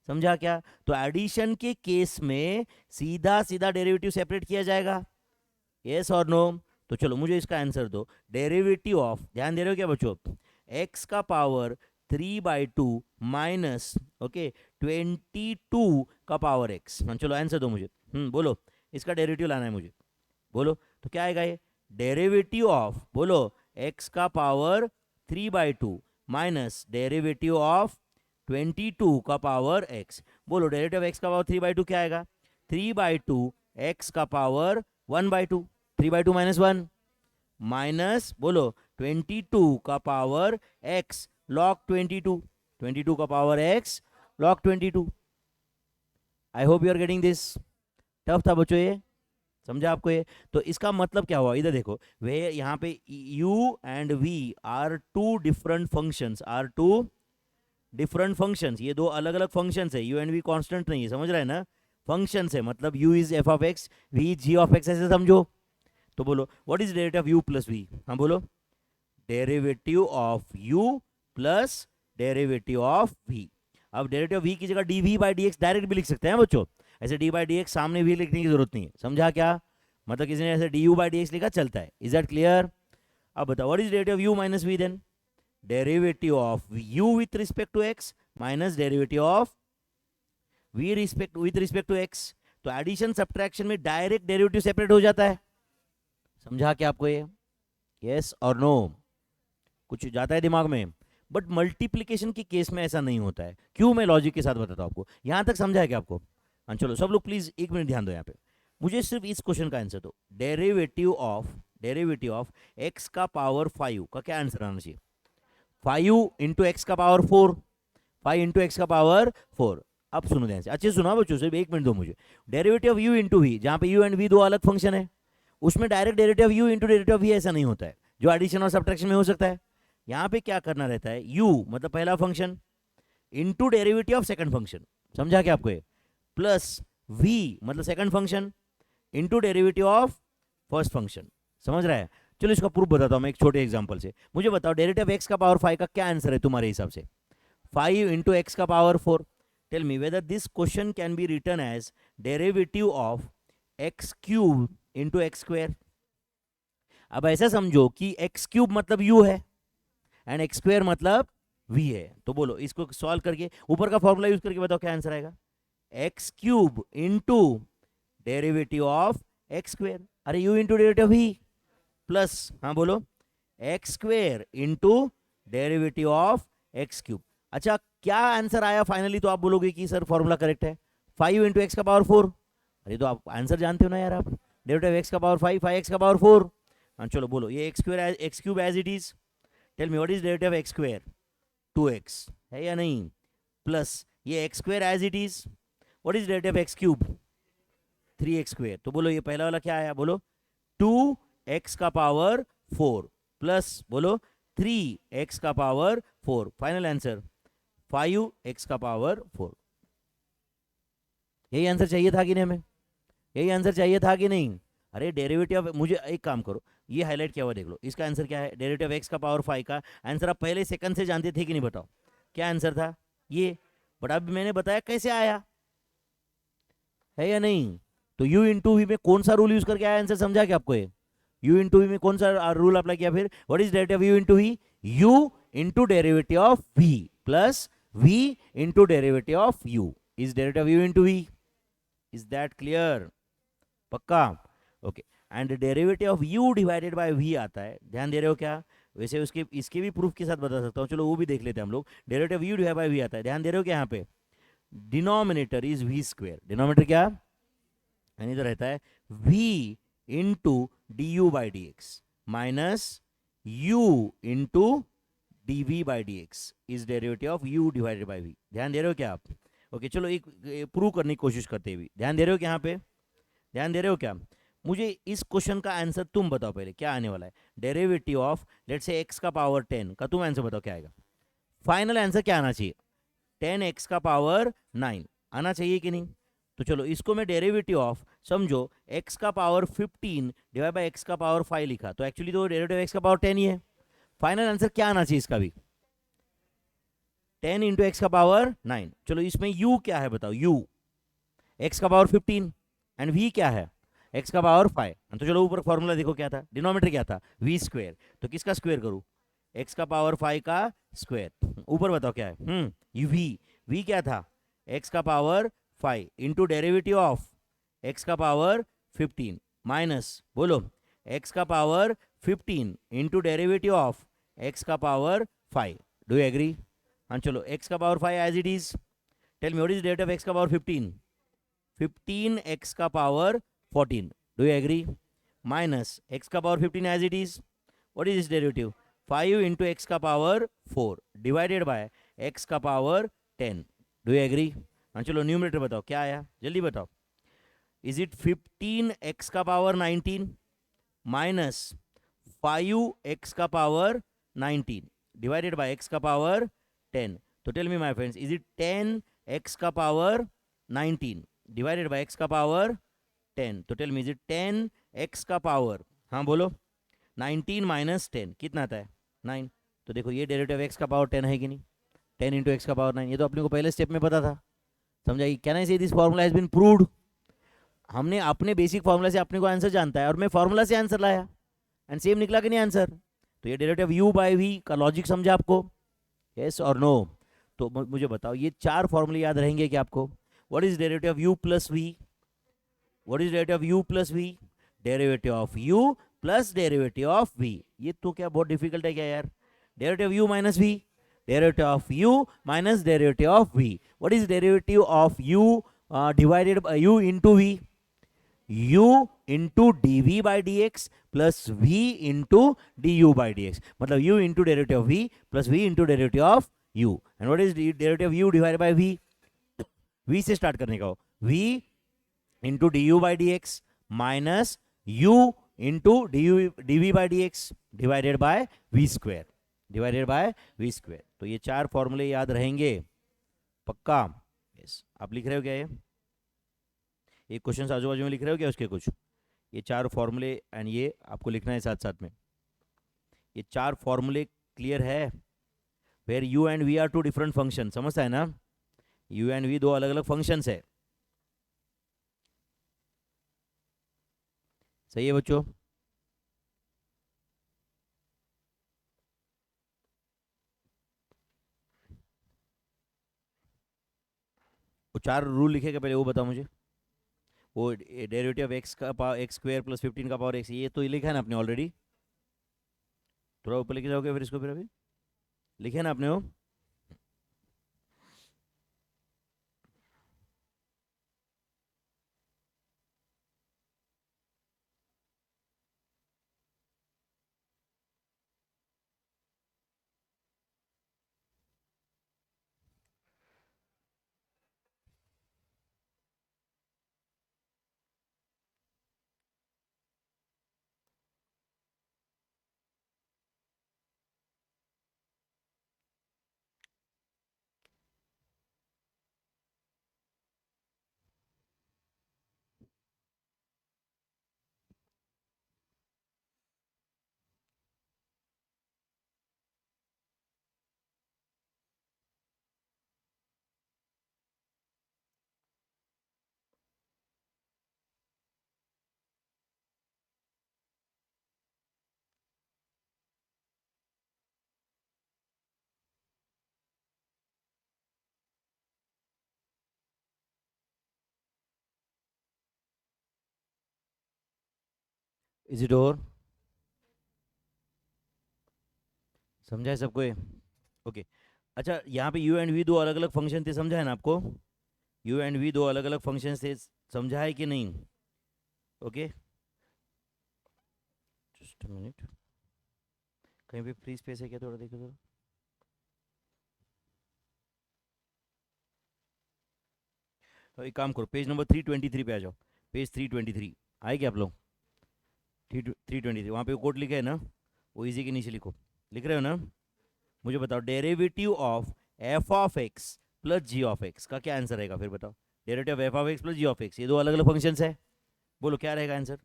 समझा क्या? तो एडिशन के केस में सीधा सीधा डेरिवेटिव सेपरेट किया जाएगा, यस और नो? तो चलो मुझे इसका आंसर दो, डेरिवेटिव ऑफ, ध्यान दे रहे हो क्या बच्चों? x का पावर 3/2 माइनस ओके 22 का पावर x, चलो आंसर दो मुझे, बोलो इसका डेरिवेटिव लाना है मुझे, बोलो तो क्या आएगा ये? डेरिवेटिव ऑफ, बोलो x का पावर 3/2 माइनस डेरिवेटिव ऑफ 22 का पावर x, बोलो डेरिवेटिव ऑफ x का पावर 3/2 क्या आएगा? 3/2 x का पावर 1/2, 3/2 माइनस 1 माइनस बोलो 22 का पावर x log 22, 22 का power x log 22। I hope you are getting this. Tough था बच्चों ये, समझा आपको ये? तो इसका मतलब क्या हुआ, इधर देखो, वे यहाँ पे u and v are two different functions, are two different functions, ये दो अलग अलग फंक्शंस है, u एंड v कांस्टेंट नहीं है, समझ रहे हैं ना? फंक्शंस है, मतलब u is f of x, v is g of x, ऐसे समझो। तो बोलो what is derivative of u plus v, हाँ बोलो derivative of u plus derivative of v। अब डेरिवेटिव ऑफ v की जगह dv बाई dx डायरेक्ट भी लिख सकते हैं बच्चों, ऐसे डी बाई डी एक्स सामने भी लिखने की जरूरत नहीं है, समझा क्या? मतलब किसी ने ऐसे d u by d x लिखा चलता है, इज दैट क्लियर? अब बताओ what is derivative of u minus v, then derivative of u with respect to x minus derivative of v with respect to x, तो addition subtraction में direct derivative separate हो जाता है, समझा क्या आपको ये? यस और नो? कुछ जाता है दिमाग में? बट मल्टीप्लीकेशन के केस में ऐसा नहीं होता है, क्यों? मैं लॉजिक के साथ बताता हूं आपको, यहां तक समझा है क्या आपको? हाँ चलो सब लोग प्लीज एक मिनट ध्यान दो यहाँ पे, मुझे सिर्फ इस क्वेश्चन का आंसर दो, डेरिवेटिव ऑफ x का पावर 5 का क्या आंसर आना चाहिए? 5 इंटू एक्स का पावर 4, 5 इंटू एक्स का पावर 4। अब सुनो ध्यान से, अच्छे सुना बच्चों, सिर्फ एक मिनट दो मुझे। Derivative of u into v, जहाँ पे u एंड v दो अलग फंक्शन है, उसमें direct derivative of u into derivative of v ऐसा नहीं होता है, जो एडिशन और सब्ट्रैक्शन में हो सकता है। यहाँ पे क्या करना रहता है, u मतलब पहला function into derivative of second function, समझा क्या आपको ये? प्लस v मतलब second function into derivative of first function, समझ रहा है? चलो इसका प्रूफ बताता हूँ मैं एक छोटे एग्जांपल से। मुझे बताओ डेरिवेटिव एक्स का पावर 5 का क्या आंसर है तुम्हारे हिसाब से? 5 इंटू एक्स का power 4। Tell me whether this question can be written as derivative of x cube into x square. अब ऐसा समझो कि एक्स क्यूब मतलब यू है एंड एक्स स्क्वायर मतलब वी है। तो बोलो इसको सॉल्व करके ऊपर का फॉर्मूला यूज करके बताओ क्या आंसर आएगा? X cube into derivative of x square, अरे u into derivative v, plus हाँ बोलो x square into derivative of x cube. अच्छा क्या आंसर आया फाइनली? तो आप बोलोगे कि सर फॉर्मूला करेक्ट है, 5 इंटू एक्स का पावर 4। अरे तो आप आंसर जानते हो ना यार, आप डेरिवेटिव एक्स का पावर 5, 5x का पावर 4। हाँ चलो बोलो ये x square x cube as it is. Tell me what is derivative x square? 2x है या नहीं, प्लस ये x square as it is. What is derivative x cube? 3x square. तो बोलो ये पहला वाला क्या आया? बोलो 2x का पावर 4 प्लस बोलो 3x का पावर 4। फाइनल आंसर 5x का पावर 4। यही आंसर चाहिए था कि नहीं हमें? यही आंसर चाहिए था कि नहीं? अरे डेरिवेटिव, मुझे एक काम करो, ये हाईलाइट किया हुआ देख लो, इसका आंसर क्या है? डेरिवेटिव एक्स का पावर 5 का आंसर आप पहले सेकंड से जानते थे कि नहीं? बताओ क्या आंसर था ये, बट अब मैंने बताया कैसे आया है या नहीं। तो u इंटू वी में कौन सा रूल यूज करके आया आंसर, समझा क्या आपको? ये u इंटू वी में कौन सा रूल अप्लाई किया? फिर what is derivative u into v? u into derivative of v plus v into derivative of u is derivative u into v। Is that clear? पक्का? Okay. And derivative of u divided by v आता है, ध्यान दे रहे हो क्या? वैसे उसके इसके भी प्रूफ के साथ बता सकता हूँ, चलो वो भी देख लेते हैं हम लोग। Derivative u divide by v आता है, ध्यान दे रहे हो क्या? यहाँ पे denominator is v square, denominator क्या यानी तो रहता है v into d u by d x minus u into d v by d x is derivative of u divided by v। ध्यान दे रहे हो क्या आप? ओके चलो एक प्रूव करने की कोशिश करते हैं। ध्यान दे रहे हो क्या यहाँ पे? ध्यान दे रहे हो क्या? मुझे इस क्वेश्चन का आंसर तुम बताओ पहले क्या आने वाला है। डेरिवेटिव ऑफ लेट्स से x का पावर 10 का तुम आंसर बताओ क्या आएगा? फाइनल आंसर क्या आना चाहिए? 10x का पावर 9 आना चाहिए कि नहीं? तो चलो इसको मैं डेरिवेटिव ऑफ समझो x का पावर 15 डिवाइड बाय x का पावर 5 लिखा, तो एक्चुअली तो डेरिवेटिव x का पावर 10 ही है। फाइनल आंसर क्या आना चाहिए इसका भी? 10 इंटू एक्स का पावर 9। चलो इसमें u क्या है बताओ? u x का पावर 15 एंड v क्या है? x का पावर 5। तो चलो ऊपर फॉर्मूला देखो क्या था, डिनोमिनेटर क्या था? v square. तो किसका स्क्वायर करूं? x का पावर 5 का स्क्वायर। ऊपर बताओ क्या है? v क्या था? x का power 5 into derivative of x का पावर 15 माइनस बोलो x का power 15 into derivative of x का पावर 5। Do you agree? हाँ चलो x का power 5 as it is. Tell me what is derivative x का पावर 15? 15x का power 14। Do you agree? Minus x का power 15 as it is. What is इस derivative? 5 into x का power 4 divided by x का power 10। Do you agree? हाँ चलो numerator बताओ क्या आया, जल्दी बताओ। इज इट 15x का पावर 19 माइनस 5x का पावर 19 डिवाइडेड बाय x का पावर 10? तो tell me my friends, is it 10x का पावर 19 डिवाइडेड बाय x का पावर 10? तो tell me is it 10x का पावर, हाँ बोलो 19 माइनस 10 कितना आता है? 9। तो देखो ये डेरिवेटिव x का पावर 10 है कि नहीं? 10 इंटू एक्स का पावर 9, ये तो अपने को पहले स्टेप में पता था। समझा? Can I say this formula has been proved? हमने अपने बेसिक फॉर्मूला से अपने को आंसर जानता है और मैं फॉर्मूला से आंसर लाया एंड सेम निकला कि नहीं आंसर? तो ये डेरिवेटिव u बाई v का लॉजिक समझा आपको? यस और नो? तो मुझे बताओ ये 4 फॉर्मूले याद रहेंगे क्या आपको? What is derivative u plus v? What is derivative u plus v? Derivative of u plus derivative of v। ये तो क्या बहुत डिफिकल्ट है क्या यार? Derivative u minus v, derivative of u minus derivative of v। What is derivative of u divided by u into v? u into d v by d x plus v into d u by d x, मतलब u into derivative of v plus v into derivative of u। And what is derivative u divided by v? v से start करने का हो, v into d u by d x minus u into d v by d x divided by v square, divided by v square. तो ये 4 फॉर्मूले याद रहेंगे पक्का? यस। आप लिख रहे हो क्या ये क्वेश्चन आजू बाजू में लिख रहे हो क्या उसके कुछ? ये 4 फॉर्मूले एंड ये आपको लिखना है साथ साथ में। ये 4 फॉर्मूले क्लियर है? Where u and v are two different function, समझता है ना? यू एंड वी दो अलग अलग फंक्शंस है। सही है बच्चों? वो 4 रूल लिखेगा पहले, वो बताओ मुझे। वो डेरिवेटिव ऑफ एक्स का पावर एक्स स्क्वायर प्लस 15 का पावर एक्स, ये तो ये लिखा है ना आपने ऑलरेडी? थोड़ा ऊपर लेके जाओगे फिर इसको, फिर अभी लिखे ना आपने वो? Is it over? समझा है सबको ये? ओके। अच्छा, यहाँ पे यू एंड वी दो अलग अलग फंक्शन थे, समझा है ना आपको? यू एंड वी दो अलग अलग फंक्शन थे, समझा है कि नहीं? ओके, जस्ट मिनट, कहीं पे फ्री स्पेस है क्या? थोड़ा देखो तो। तो एक काम करो, पेज नंबर 323 पे आ जाओ। पेज 323 आए क्या आप लोग? 323, वहाँ पे कोड लिखा है ना, वो इजी के नीचे लिखो। लिख रहे हो ना? मुझे बताओ, derivative of f of x plus g of x का क्या आंसर रहेगा, फिर बताओ। Derivative of f of x plus g of x, ये दो अलग अलग फंक्शंस है, बोलो क्या रहेगा answer?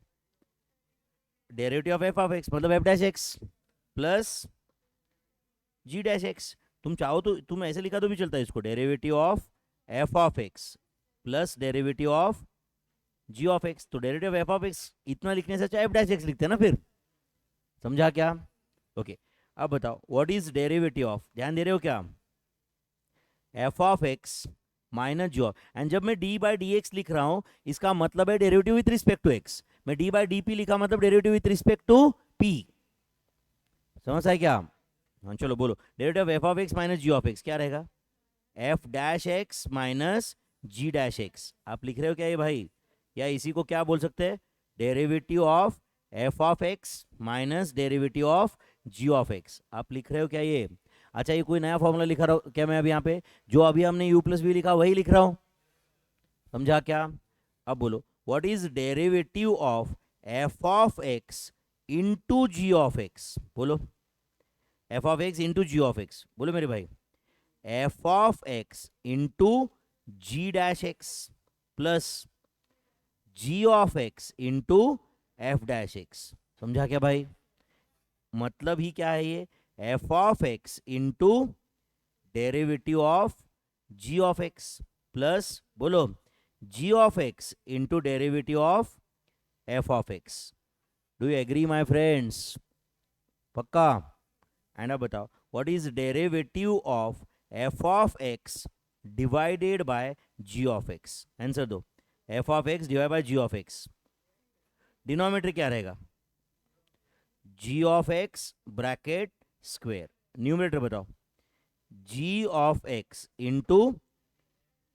Derivative of f of x मतलब f dash x plus g dash x. तुम चाहो तो तुम ऐसे लिखा तो भी चलता है इसको, derivative of f of x plus derivative of g of x. तो derivative of f of x इतना लिखने से अच्छा एफ डैश एक्स लिखते हैं ना फिर। समझा क्या? ओके। अब बताओ, व्हाट इज डेरिवेटिव ऑफ, ध्यान दे रहे हो क्या? F of x minus g of, and जब मैं डी बाई डी एक्स लिख रहा हूं, इसका मतलब है derivative with respect to x. मैं डी बाई डी पी लिखा मतलब derivative with respect to p. समझ आया क्या? हाँ चलो बोलो, derivative of f of x minus g of x क्या रहेगा? F dash x minus g dash x. आप लिख रहे हो क्या ये भाई? या इसी को क्या बोल सकते हैं? Derivative of f of x minus derivative of g of x. आप लिख रहे हो क्या ये? अच्छा, ये कोई नया फॉर्मूला लिखा रहा हूं क्या मैं अभी यहाँ पे? जो अभी हमने u प्लस वी लिखा वही लिख रहा हूं। समझा क्या? अब बोलो, what is derivative of f of x into g of x? बोलो, f of x into g of x, बोलो मेरे भाई। F of x into g dash x plus g of x into f dash x. समझा क्या भाई? मतलब ही क्या है ये? F of x into derivative of g of x plus, बोलो, g of x into derivative of f of x. Do you agree my friends? पक्का? एंड अब बताओ, what is derivative of f of x divided by g of x? Answer दो। F of x divide by g of x, denominator क्या रहेगा? G of x bracket square. Numerator बताओ, g of x into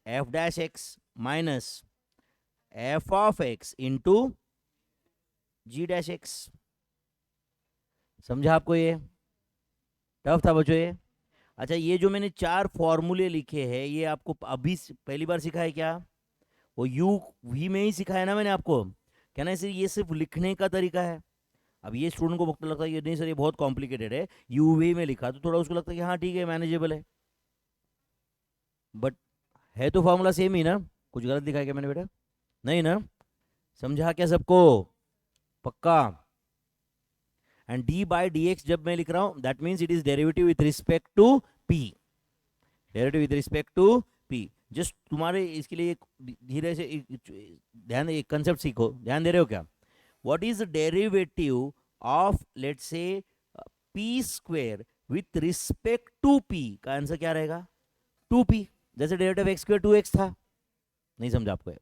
f dash x minus f of x into g dash x. समझा आपको ये? Tough था बच्चों ये? अच्छा, ये जो मैंने 4 फॉर्मूले लिखे हैं, ये आपको अभी पहली बार सिखा है क्या? वो यू वी में ही सिखाया ना मैंने आपको। क्या ना, ये सिर्फ लिखने का तरीका है। अब ये स्टूडेंट को वक्त लगता है ये नहीं सर ये बहुत कॉम्प्लिकेटेड है, यू वी में लिखा तो थोड़ा उसको लगता है कि हाँ ठीक है मैनेजेबल है, बट है तो फॉर्मूला सेम ही ना। कुछ गलत लिखा है क्या मैंने बेटा? नहीं ना? समझा क्या सबको? पक्का? And d by d x जब मैं लिख रहा हूं that means it is derivative with respect to P, derivative with respect to p. Just तुम्हारे इसके लिए धीरे से ध्यान, एक कंसेप्ट सीखो, ध्यान दे रहे हो क्या? What is the derivative of let's say p square with respect to p का आंसर क्या रहेगा? 2p। जैसे डेरिवेटिव एक्स स्क्वेयर 2x था, नहीं समझा आपको?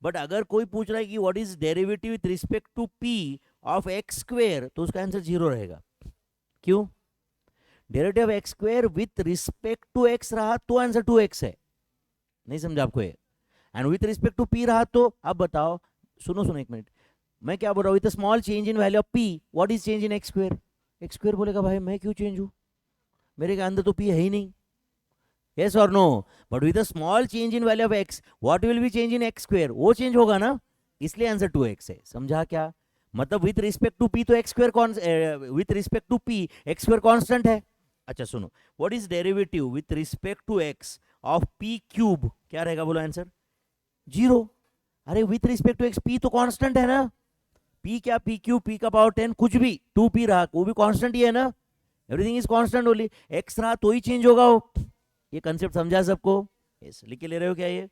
बट अगर कोई पूछ रहा है कि what is derivative with respect to p of x square, तो उसका आंसर 0 रहेगा। क्यों? Derivative x square with respect to x रहा तो आंसर 2x है, नहीं समझा आपको ये? And with respect to p रहा तो, अब बताओ, सुनो एक मिनट, मैं क्या बोल रहा हूँ? With small change in value of p what is change in x square? X square बोलेगा भाई मैं क्यों चेंज हूं, मेरे के अंदर तो p है ही नहीं। yes or no? but with a small change in value of x what will be change in x square? वो चेंज होगा ना, इसलिए आंसर 2x है। समझा क्या? मतलब विथ रिस्पेक्ट टू p तो x square with respect to p x square constant है। अच्छा सुनो, what is derivative with respect to x of p cube? क्या रहेगा बोलो आंसर? 0। अरे with respect to x p तो कांस्टेंट है ना, p क्या, p क्यूब, p का पावर 10, कुछ भी 2p रहा वो भी कांस्टेंट ही है ना, everything is constant only, x रहा तो ही चेंज होगा वो। ये कंसेप्ट समझा सबको? यस, लिख के ले रहे हो क्या ये?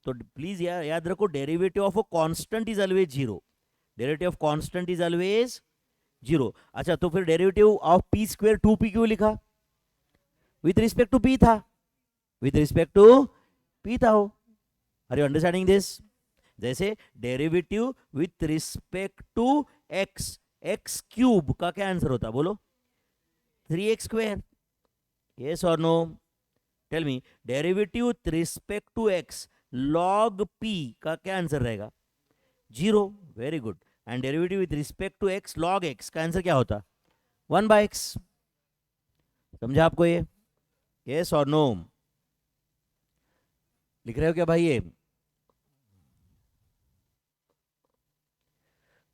तो प्लीज याद रखो, derivative of a constant is always 0, derivative of constant is always 0। अच्छा तो फिर derivative of P square 2p क्यों लिखा? विथ रिस्पेक्ट टू p था, विथ रिस्पेक्ट टू p था वो। Are you understanding this? जैसे derivative with respect to x, x cube का क्या आंसर होता बोलो? 3x square. यस और no? Tell me, derivative with respect to x log p का क्या आंसर रहेगा? 0। Very good. And derivative with respect to x log x का answer क्या होता? 1/x। समझा आपको ये? यस और नो? लिख रहे हो क्या भाई? ये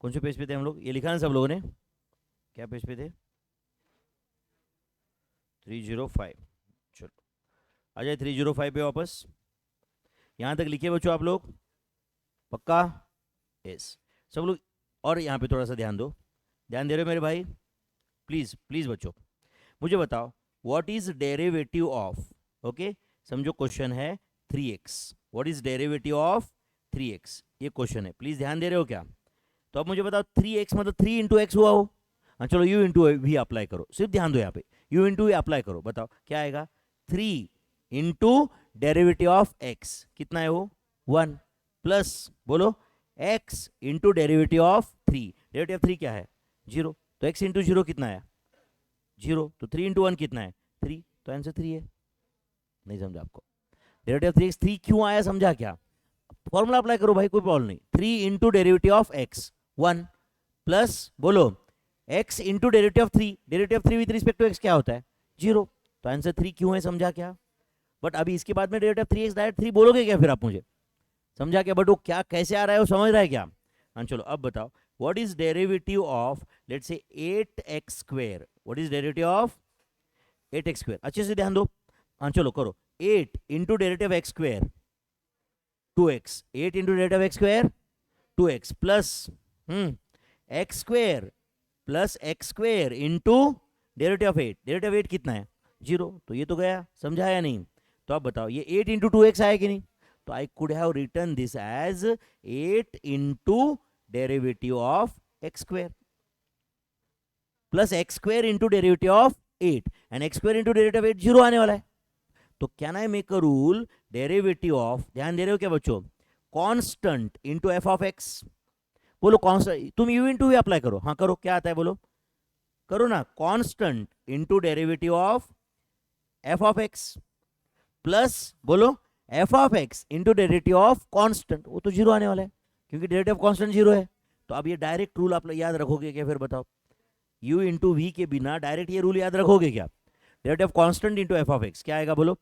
कौन से पेज पे थे हम लोग? ये लिखा ना सब लोगों ने? क्या पेज पे थे? 305। चलो आ जाए 305 पे वापस। यहां तक लिखे बच्चों आप लोग? पक्का? यस सब लोग। और यहाँ पे थोड़ा सा ध्यान दो, ध्यान दे रहे हो मेरे भाई? प्लीज प्लीज बच्चों मुझे बताओ, what is derivative of, okay समझो क्वेश्चन है 3x, what is derivative of 3x, ये क्वेश्चन है, प्लीज ध्यान दे रहे हो क्या? तो अब मुझे बताओ 3x मतलब 3 इंटू एक्स हुआ हो। हाँ चलो u इंटू भी अप्लाई करो, सिर्फ ध्यान दो यहाँ पे, u इंटू भी अप्लाई करो, बताओ क्या आएगा? 3 इंटू डेरिवेटिव ऑफ x कितना है वो? 1 प्लस बोलो x into derivative of 3, derivative of 3 क्या है? 0, तो x इंटू 0 कितना है? 0, तो 3 इंटू 1 कितना है? 3, तो आंसर 3 है। नहीं समझा आपको? डेरिवेटिव ऑफ 3x 3 क्यों आया समझा क्या? फॉर्मूला अप्लाई करो भाई, कोई प्रॉब्लम नहीं। 3 into derivative of x 1 plus बोलो x into derivative of 3, derivative of 3 with respect to x क्या होता है? 0, तो आंसर 3 क्यों है समझा क्या? बट अभी इसके बाद में डेरिवेटिव ऑफ 3x डायरेक्ट 3 बोलोगे क्या फिर आप मुझे? समझा क्या? बट वो क्या कैसे आ रहा है वो समझ रहा है क्या? हाँ चलो अब बताओ, what is derivative of let's से 8x square, what is derivative of 8x square? अच्छे से ध्यान दो। हाँ चलो करो, 8 into derivative x square 2x, 8 into derivative x square 2x plus x square plus x square into derivative of 8, derivative of 8 कितना है? 0, तो ये तो गया, समझा या नहीं? तो अब बताओ ये 8 इंटू 2x आया कि नहीं? तो I could have written this as 8 into derivative of x square plus x square into derivative of 8, and x square into derivative of 8 0 आने वाला है। तो can I make a rule, derivative of, ध्यान दे रहे हो क्या बच्चों? Constant into f of x, बोलो कांस्टेंट, तुम यू इंटू भी अप्लाई करो। हाँ करो, क्या आता है बोलो? करो ना, constant into derivative of f of x plus बोलो f of x into derivative of constant, वो तो 0 आने वाला है क्योंकि डेरिवेटिव ऑफ कांस्टेंट 0 है। तो अब ये डायरेक्ट रूल आप याद रखोगे क्या फिर बताओ? u इंटू वी के बिना डायरेक्ट ये रूल याद रखोगे क्या? Derivative of constant into f of x क्या आएगा बोलो?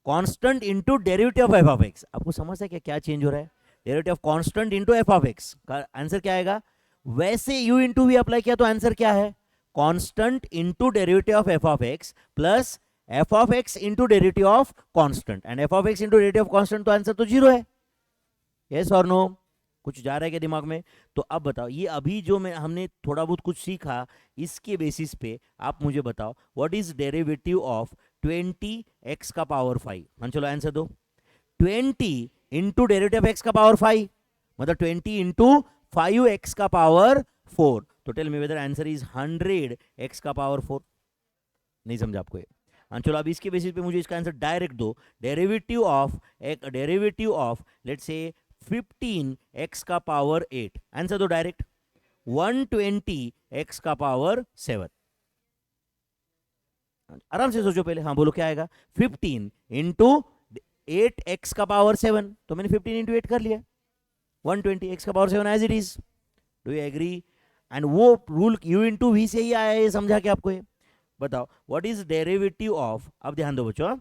Constant into derivative of f of x. आपको समझ है क्या चेंज हो रहा है? Derivative of constant into f of x का आंसर क्या आएगा? वैसे u इंटू वी अप्लाई किया तो आंसर क्या है? Constant into derivative of f of x plus F of x into derivative of constant, and f of x into derivative of constant, तो answer तो 0 है। यस और नो? कुछ जा रहा है क्या दिमाग में? तो अब बताओ, ये अभी जो मैं हमने थोड़ा बहुत कुछ सीखा, इसके बेसिस पे आप मुझे बताओ what is derivative of 20 x का पावर 5। हाँ चलो आंसर दो। 20 इंटू डेरिवेटिव एक्स का पावर 5 मतलब 20 इंटू 5x का पावर 4। तो tell me whether answer is 100x का पावर 4। नहीं समझा आपको ये? हाँ चलो अब इसके बेसिस पे मुझे इसका आंसर डायरेक्ट दो। डेरिवेटिव ऑफ लेट्स से 15x का पावर 8, आंसर दो डायरेक्ट। 120x का पावर 7। आराम से सोचो पहले। हाँ बोलो क्या आएगा? 15 इंटू 8x का पावर 7, तो मैंने 15 इंटू 8 कर लिया। 120x का power 7 as it is. Do you agree? And वो रूल u इंटू वी से ही आया है, ये समझा क्या आपको? ये बताओ व्हाट इज डेरिवेटिव ऑफ, अब ध्यान दो बच्चों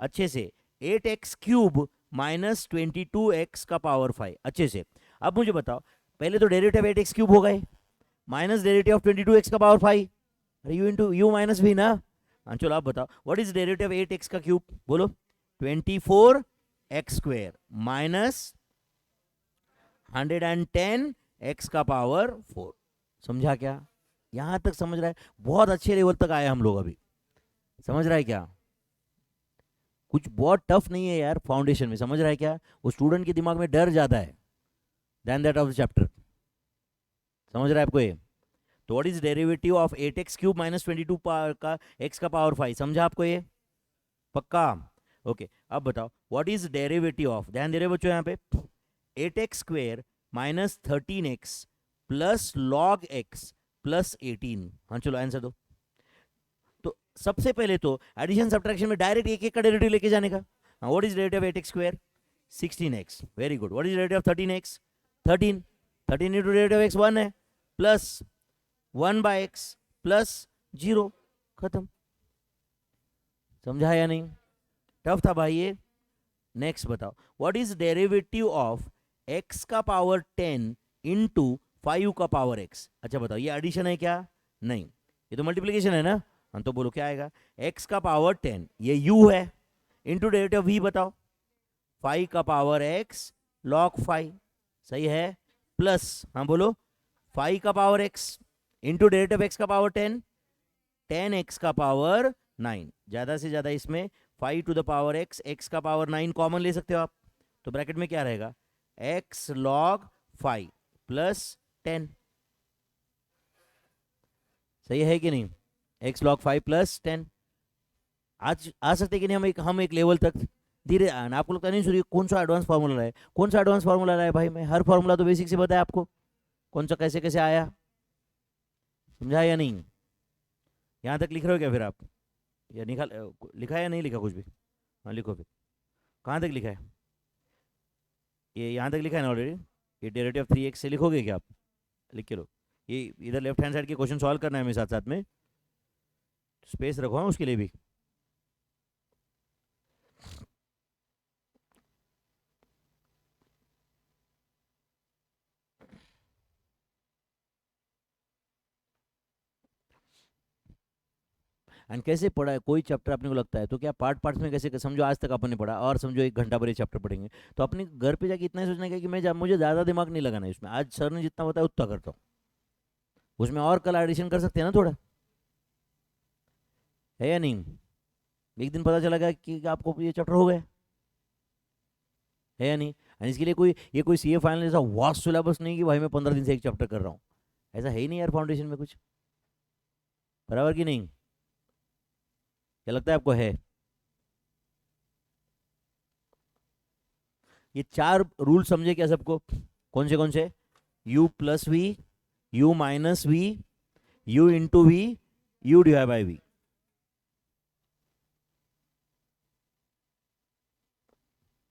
अच्छे से, 8x क्यूब माइनस 22x का पावर 5। अच्छे से अब मुझे बताओ, पहले तो डेरिवेटिव 8x क्यूब हो गए माइनस डेरिवेटिव ऑफ 22x का पावर 5। अरे u इंटू यू माइनस भी ना। हाँ चलो आप बताओ व्हाट इज डेरिवेटिव 8x का क्यूब? बोलो 24x स्क्वायर माइनस 110x का पावर 4। समझा क्या? यहां तक समझ रहा है? बहुत अच्छे लेवल तक आए हम लोग अभी। समझ रहा है क्या? कुछ बहुत टफ नहीं है यार फाउंडेशन में, समझ रहा है क्या? वो स्टूडेंट के दिमाग में डर ज्यादा है then that of the chapter. समझ रहा है आपको ये? तो what is derivative of 8x cube minus 22 का x का पावर 5। समझा आपको ये? पक्का? ओके अब बताओ व्हाट इज डेरिवेटिव ऑफ, ध्यान दे रहे बच्चों यहाँ पे, 8x square minus 13x plus log x plus 18। हाँ चलो आंसर दो। तो सबसे पहले तो एडिशन सब्ट्रैक्शन में डायरेक्ट एक एक का डेरिवेटिव लेके जाने का। हाँ what is derivative of 8x square? 16x। Very good. What is derivative of 13x? 13। 13 into derivative of x 1 है प्लस 1 बाय x प्लस 0। खत्म। समझा या नहीं? टफ था भाई ये। नेक्स्ट बताओ what is derivative of x का पावर 10 इंटू 5 का पावर x। अच्छा बताओ ये एडिशन है क्या? नहीं, ये तो मल्टीप्लीकेशन है ना। हाँ तो बोलो क्या आएगा? x का पावर 10, ये u है, इंटू डेरिवेटिव v बताओ 5 का पावर x log 5। सही है? प्लस हाँ बोलो 5 का power x into derivative x का पावर 10, 10x का पावर 9। ज्यादा से ज्यादा इसमें 5 टू द पावर x का पावर 9 कॉमन ले सकते हो आप। तो ब्रैकेट में क्या रहेगा? x log 5 plus 10। सही है कि नहीं? x log 5 plus 10। आज आ सकते कि नहीं हम एक लेवल तक धीरे आना। आपको लगता नहीं सूर्य कौन सा एडवांस फार्मूला है? कौन सा एडवांस फार्मूला है भाई? मैं हर फार्मूला तो बेसिक से बताया आपको, कौन सा कैसे कैसे आया। समझा या नहीं? यहाँ तक लिख रहे हो क्या फिर आप? या लिखा है या नहीं लिखा कुछ भी? हाँ लिखो फिर। कहाँ तक लिखा है? ये यहाँ तक लिखा है ना ऑलरेडी। ये डेरिवेटिव ऑफ 3x से लिखोगे क्या आप? लिख के लो। ये इधर लेफ्ट हैंड साइड के क्वेश्चन सॉल्व करना है मेरे साथ साथ में, स्पेस रखो हाँ उसके लिए भी। एंड कैसे पढ़ा है कोई चैप्टर अपने को लगता है तो क्या पार्ट पार्ट में कैसे समझो, आज तक अपन ने पढ़ा और समझो 1 घंटा पर ये चैप्टर पढ़ेंगे, तो अपने घर पे जाके इतना ही सोचना है कि मुझे ज़्यादा दिमाग नहीं लगाना है इसमें, आज सर ने जितना बताया उतना करता हूँ, उसमें और कल एडिशन कर सकते हैं ना थोड़ा, है या नहीं? एक दिन पता चला गया कि आपको ये चैप्टर हो गया, है या नहीं? एंड इसके लिए कोई सीए फाइनल ऐसा वास्ट सिलेबस नहीं कि भाई मैं 15 दिन से एक चैप्टर कर रहा हूँ, ऐसा है ही नहीं यार फाउंडेशन में कुछ। बराबर कि नहीं? क्या लगता है आपको है? ये 4 रूल समझे क्या सबको? कौन से? u plus v, u minus v, u into v, u divide by v.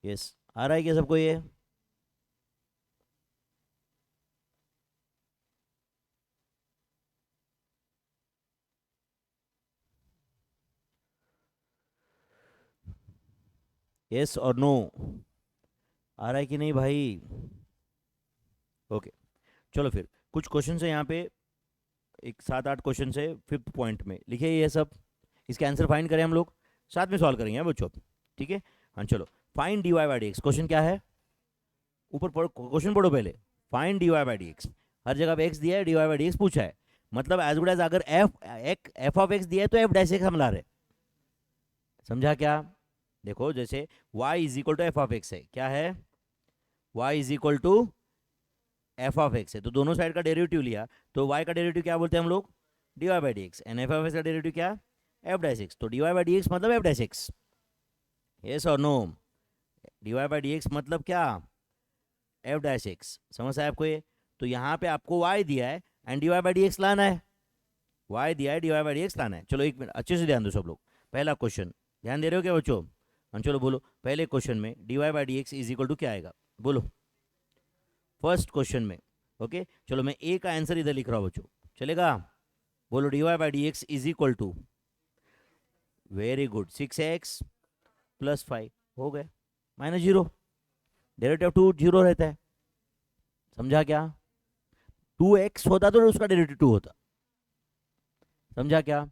Yes, आ रहा है क्या सबको ये? यस और नो? आ रहा है कि नहीं भाई? ओके चलो फिर कुछ क्वेश्चन है यहाँ पे, एक 7-8 क्वेश्चन है 5th पॉइंट में लिखे ये सब, इसके आंसर फाइंड करें हम लोग, साथ में सॉल्व करेंगे बच्चों, ठीक है? हाँ चलो, find dy by dx। Question क्या है? ऊपर पढ़ो, क्वेश्चन पढ़ो पहले। Find dy by d x. हर जगह पे x दिया है, dy बाई डी एक्स पूछा है, मतलब एज गुड एज अगर f ऑफ x दिया है तो f डैश एक्स हम ला रहे। समझा क्या? देखो जैसे y is equal to f of x है, क्या है? y is equal to f of x है, तो दोनों साइड का डेरिवेटिव लिया, तो y का डेरिवेटिव क्या बोलते हैं हम लोग? dy by d x. And f of x का डेरिवेटिव क्या? f dash x. तो dy बाई डी एक्स मतलब f डैश एक्स। यस और no? dy by d x मतलब क्या? f dash x. समझ आया आपको ये? तो यहाँ पे आपको y दिया है and dy by d x लाना है, y दिया है, dy बाई डी एक्स लाना है। चलो एक मिनट अच्छे से ध्यान दो सब लोग। पहला क्वेश्चन ध्यान दे रहे हो क्या बच्चों? हाँ चलो बोलो, पहले क्वेश्चन में dy by d x is equal to क्या आएगा? बोलो फर्स्ट क्वेश्चन में। ओके चलो मैं ए का आंसर इधर लिख रहा हूँ बच्चों, चलेगा? बोलो dy by d x is equal to, very good, 6x plus 5 हो गए माइनस 0, डेरिवेटिव 2 0 रहता है। समझा क्या? 2x होता तो उसका डेरिवेटिव 2 होता। समझा क्या?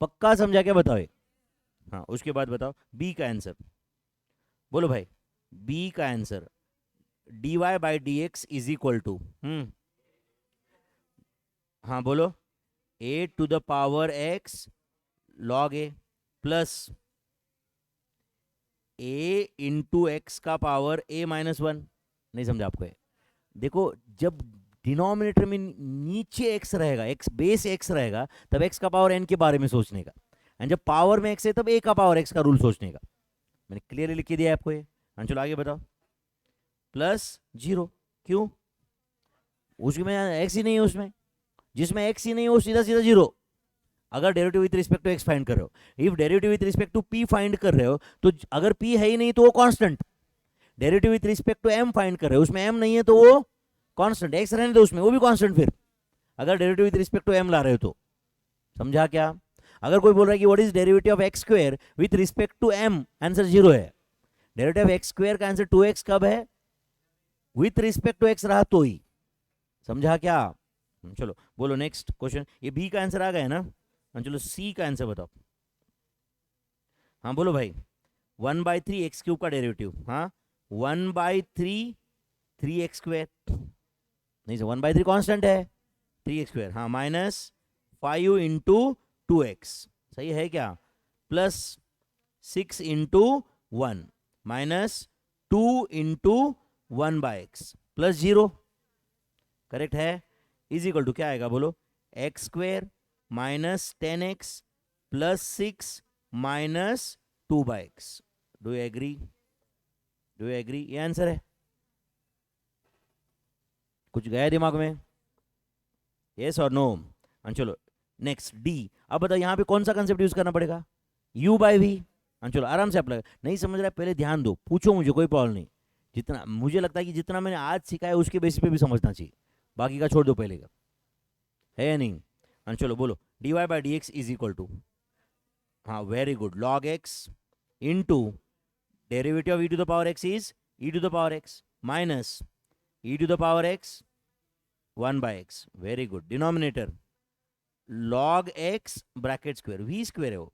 पक्का समझा क्या? बताओ ये। हाँ उसके बाद बताओ बी का आंसर। बोलो भाई बी का answer dy by d x is equal to, हाँ बोलो, a to the power x log a plus a into x का पावर a माइनस 1। नहीं समझा आपको? देखो जब डिनोमिनेटर में नीचे x रहेगा, x बेस x रहेगा, तब x का पावर n के बारे में सोचने का, एंड जब पावर में x है तब a का पावर x का रूल सोचने का। मैंने क्लियरली लिख के दिया है आपको ये। हाँ चलो आगे बताओ। प्लस 0 क्यों? उसमें x ही नहीं है, उसमें जिसमें x ही नहीं हो सीधा सीधा 0। अगर derivative with respect to x find कर रहे हो, if derivative with respect to p find कर रहे हो, तो अगर p है ही नहीं तो वो constant. Derivative with respect to m find कर रहे हो, उसमें m नहीं है तो वो कांस्टेंट। x रहने दो उसमें, वो भी कांस्टेंट फिर, अगर derivative with respect to m ला रहे हो तो। समझा क्या? अगर कोई बोल रहा है कि what is derivative of x square with respect to m, answer 0 है। डेरिवेटिव ऑफ x स्क्वायर का आंसर 2x कब है? विथ रिस्पेक्ट टू x रहा तो ही। समझा क्या? चलो बोलो नेक्स्ट क्वेश्चन। ये बी का आंसर आ गया ना? चलो सी का आंसर बताओ। हाँ बोलो भाई 1/3 एक्स क्यूब का डेरिवेटिव, हाँ 1/3 3x स्क्वायर, नहीं सर 1/3 कांस्टेंट है, 3x स्क्वायर, हाँ माइनस 5 इंटू 2x, सही है क्या? Plus 6 into 1 minus 2 into 1/x plus 0, correct है, इज इक्वल टू क्या आएगा? बोलो x square minus 10x plus 6 minus 2/x। Do you agree? Do you agree? ये आंसर है। कुछ गया दिमाग में? यस और नो? चलो नेक्स्ट डी। अब बताओ यहाँ पे कौन सा कंसेप्ट यूज करना पड़ेगा? u by v. चलो आराम से अप्लाई। नहीं समझ रहा है पहले ध्यान दो, पूछो मुझे, कोई प्रॉब्लम नहीं। जितना मुझे लगता है कि जितना मैंने आज सीखा है उसके बेसिस पे भी समझना चाहिए, बाकी का छोड़ दो पहले का, है या नहीं? चलो बोलो dy by d x is equal to, हाँ very good, log x into derivative of e to the power x is e to the power x minus e to the power x 1/x, very good, denominator log x bracket square, v square है वो।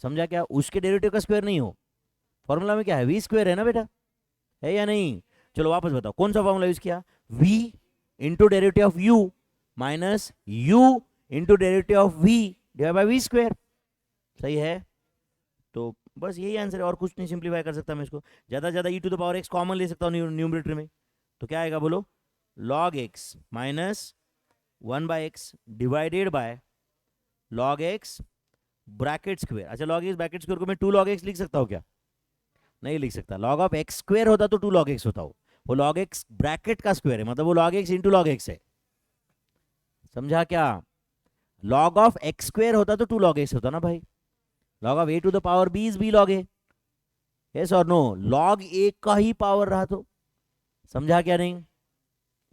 समझा क्या? उसके derivative का square नहीं हो, formula में क्या है? v स्क्वायर है ना बेटा, है या नहीं? चलो वापस बताओ कौन सा फॉर्मूला यूज किया? v into derivative of u minus u into derivative of v divide by v square, सही है? तो बस यही आंसर है, और कुछ नहीं सिंप्लीफाई कर सकता मैं इसको। ज्यादा से ज्यादा e to the power x common ले सकता हूँ न्यूमरेटर में, तो क्या आएगा? बोलो log x minus 1/x divided by log x bracket square. अच्छा log x ब्रैकेट स्क्वायर को मैं 2 log x लिख सकता हूँ क्या? नहीं लिख सकता। log ऑफ x स्क्वायर होता तो 2 log x होता हो, वो log x ब्रैकेट का स्क्वायर है, मतलब वो log x into log x है। समझा क्या? log ऑफ x स्क्वायर होता तो 2 log x होता ना भाई। log of a to the power b is b log a, yes और नो? log a का ही पावर रहा तो। समझा क्या नहीं?